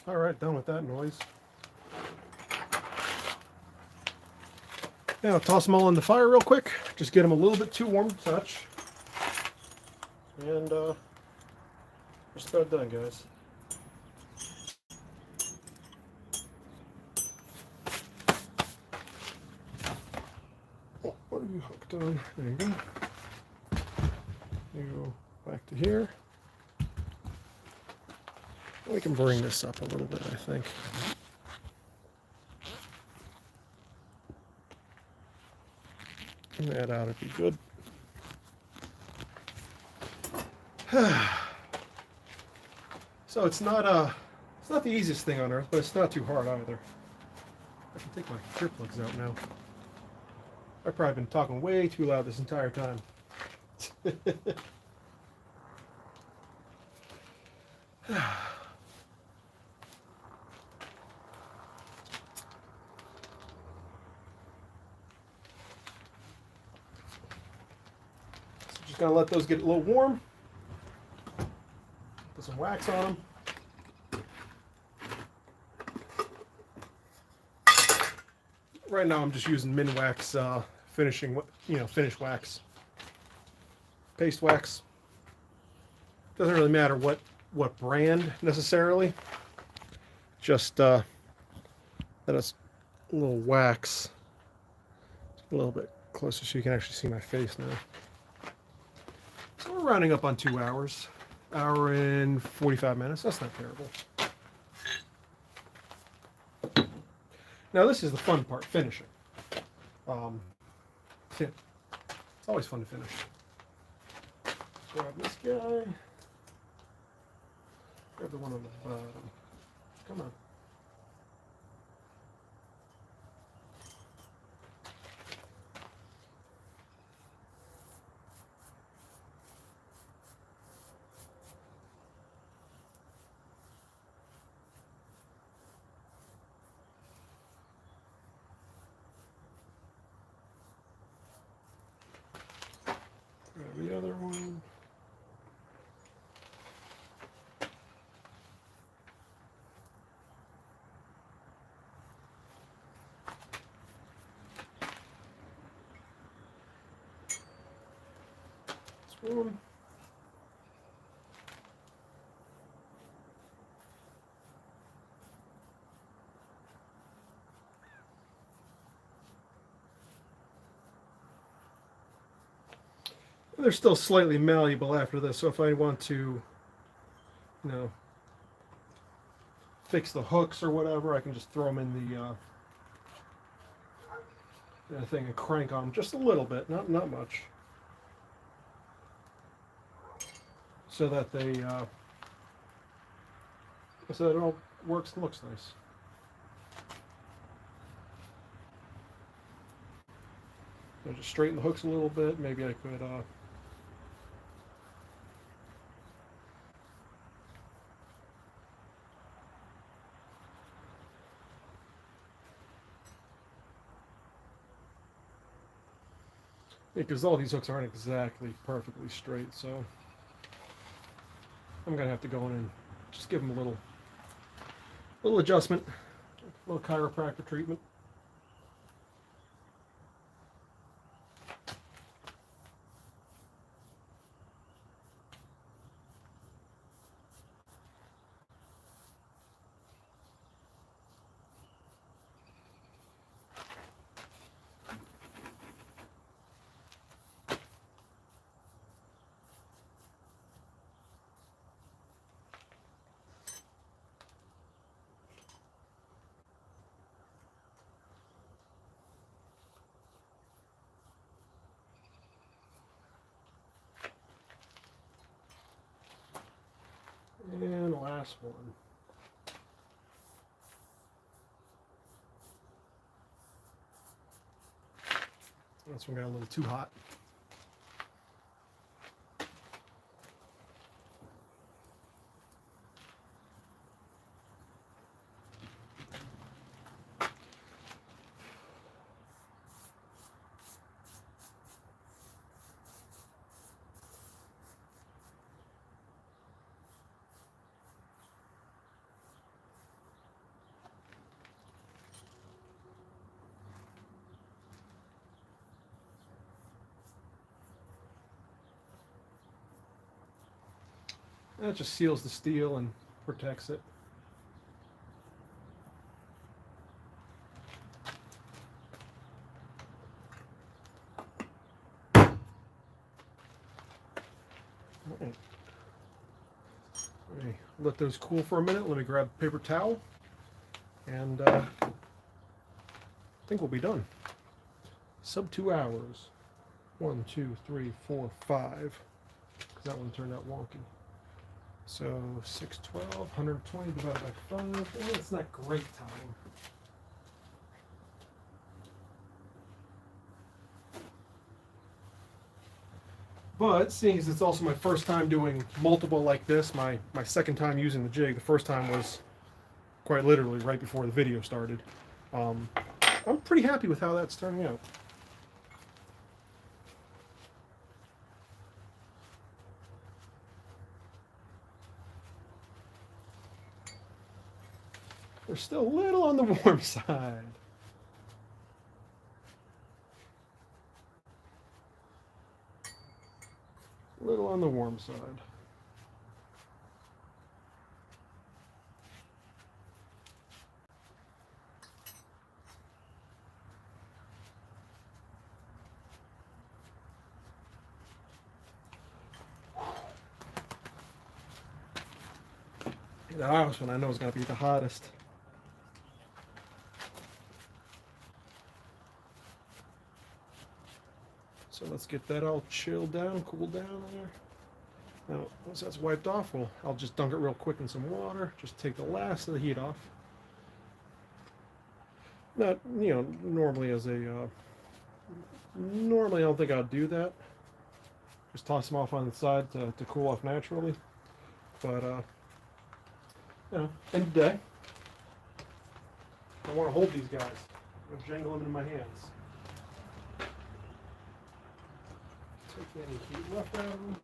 Alright, done with that noise. Now toss them all in the fire real quick. Just get them a little bit too warm to touch. And just about done, guys. You hooked on. There you go. You go back to here. We can bring this up a little bit, I think. That ought to be good. So it's not the easiest thing on earth, but it's not too hard either. I can take my earplugs out now. I've probably been talking way too loud this entire time. Just gonna let those get a little warm. Put some wax on them. Right now I'm just using Minwax finishing, finish wax. Paste wax. Doesn't really matter what brand necessarily. Just let us a little wax a little bit closer so you can actually see my face now. So we're rounding up on 2 hours. Hour and 45 minutes. That's not terrible. Now this is the fun part, finishing. Yeah, it's always fun to finish. Grab this guy. Grab the one on the bottom. Come on. Grab the other one. This one. They're still slightly malleable after this, so if I want to, fix the hooks or whatever, I can just throw them in the thing and crank on them just a little bit, not much, so that it all works and looks nice. So just straighten the hooks a little bit. Maybe I could. Because all these hooks aren't exactly perfectly straight, so I'm gonna have to go in and just give them a little adjustment, a little chiropractor treatment. And the last one. This one got a little too hot. That just seals the steel and protects it. Right. Let me let those cool for a minute. Let me grab a paper towel, and I think we'll be done. Sub 2 hours. 1, 2, 3, 4, 5. Because that one turned out wonky. So 612, 120 divided by 5. Oh, it's not great time. But seeing as it's also my first time doing multiple like this, my second time using the jig, the first time was quite literally right before the video started. I'm pretty happy with how that's turning out. They're still a little on the warm side. A little on the warm side. The house one I know is going to be the hottest. So let's get that all chilled down, cooled down there. Now, once that's wiped off, I'll just dunk it real quick in some water. Just take the last of the heat off. Not, normally normally I don't think I'll do that. Just toss them off on the side to cool off naturally. But, end of the day, I want to hold these guys. I'm jangle them in my hands. Take any heat left out of them.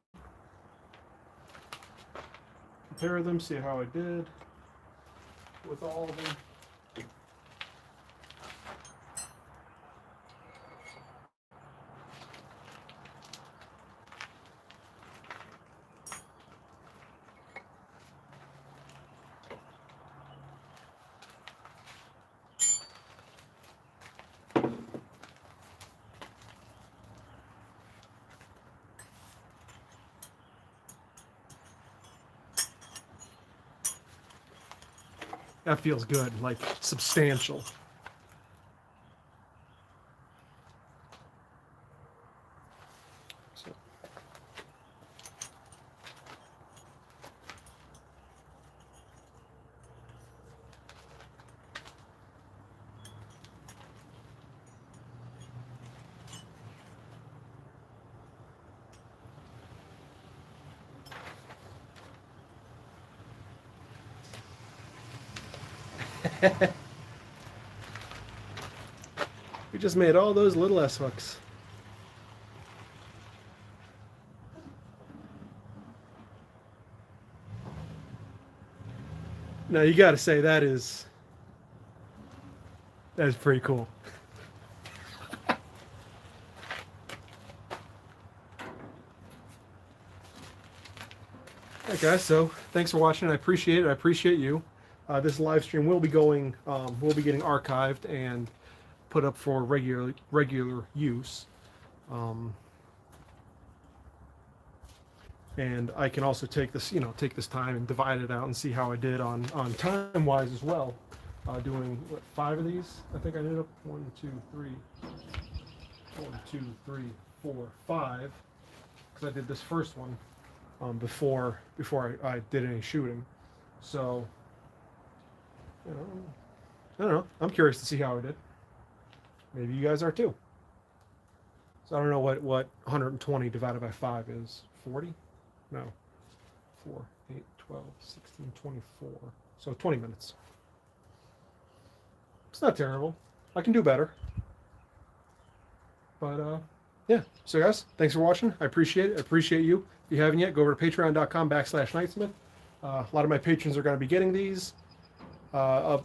Compare them, see how I did with all of them. That feels good, like substantial. So. We just made all those little S hooks. Now you got to say that is pretty cool. Alright guys, so thanks for watching. I appreciate it. I appreciate you. This live stream will be getting archived and put up for regular use. And I can also take this time and divide it out and see how I did on time wise as well. Doing 5 of these, I think I ended up 1, 2, 3, 4, 5. Because I did this first one before I did any shooting. So I don't know. I'm curious to see how I did. Maybe you guys are too. So I don't know what 120 divided by 5 is. 40? No. 4, 8, 12, 16, 24. So 20 minutes. It's not terrible. I can do better. But yeah. So guys, thanks for watching. I appreciate it. I appreciate you. If you haven't yet, go over to patreon.com/Knightsmith. A lot of my patrons are going to be getting these. A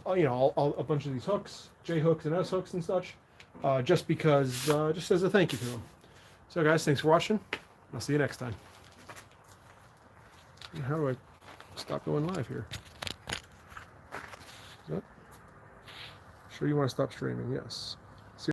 bunch of these hooks, J hooks and S hooks and such, just as a thank you to them. So guys, thanks for watching. I'll see you next time. How do I stop going live here? Sure you want to stop streaming? Yes.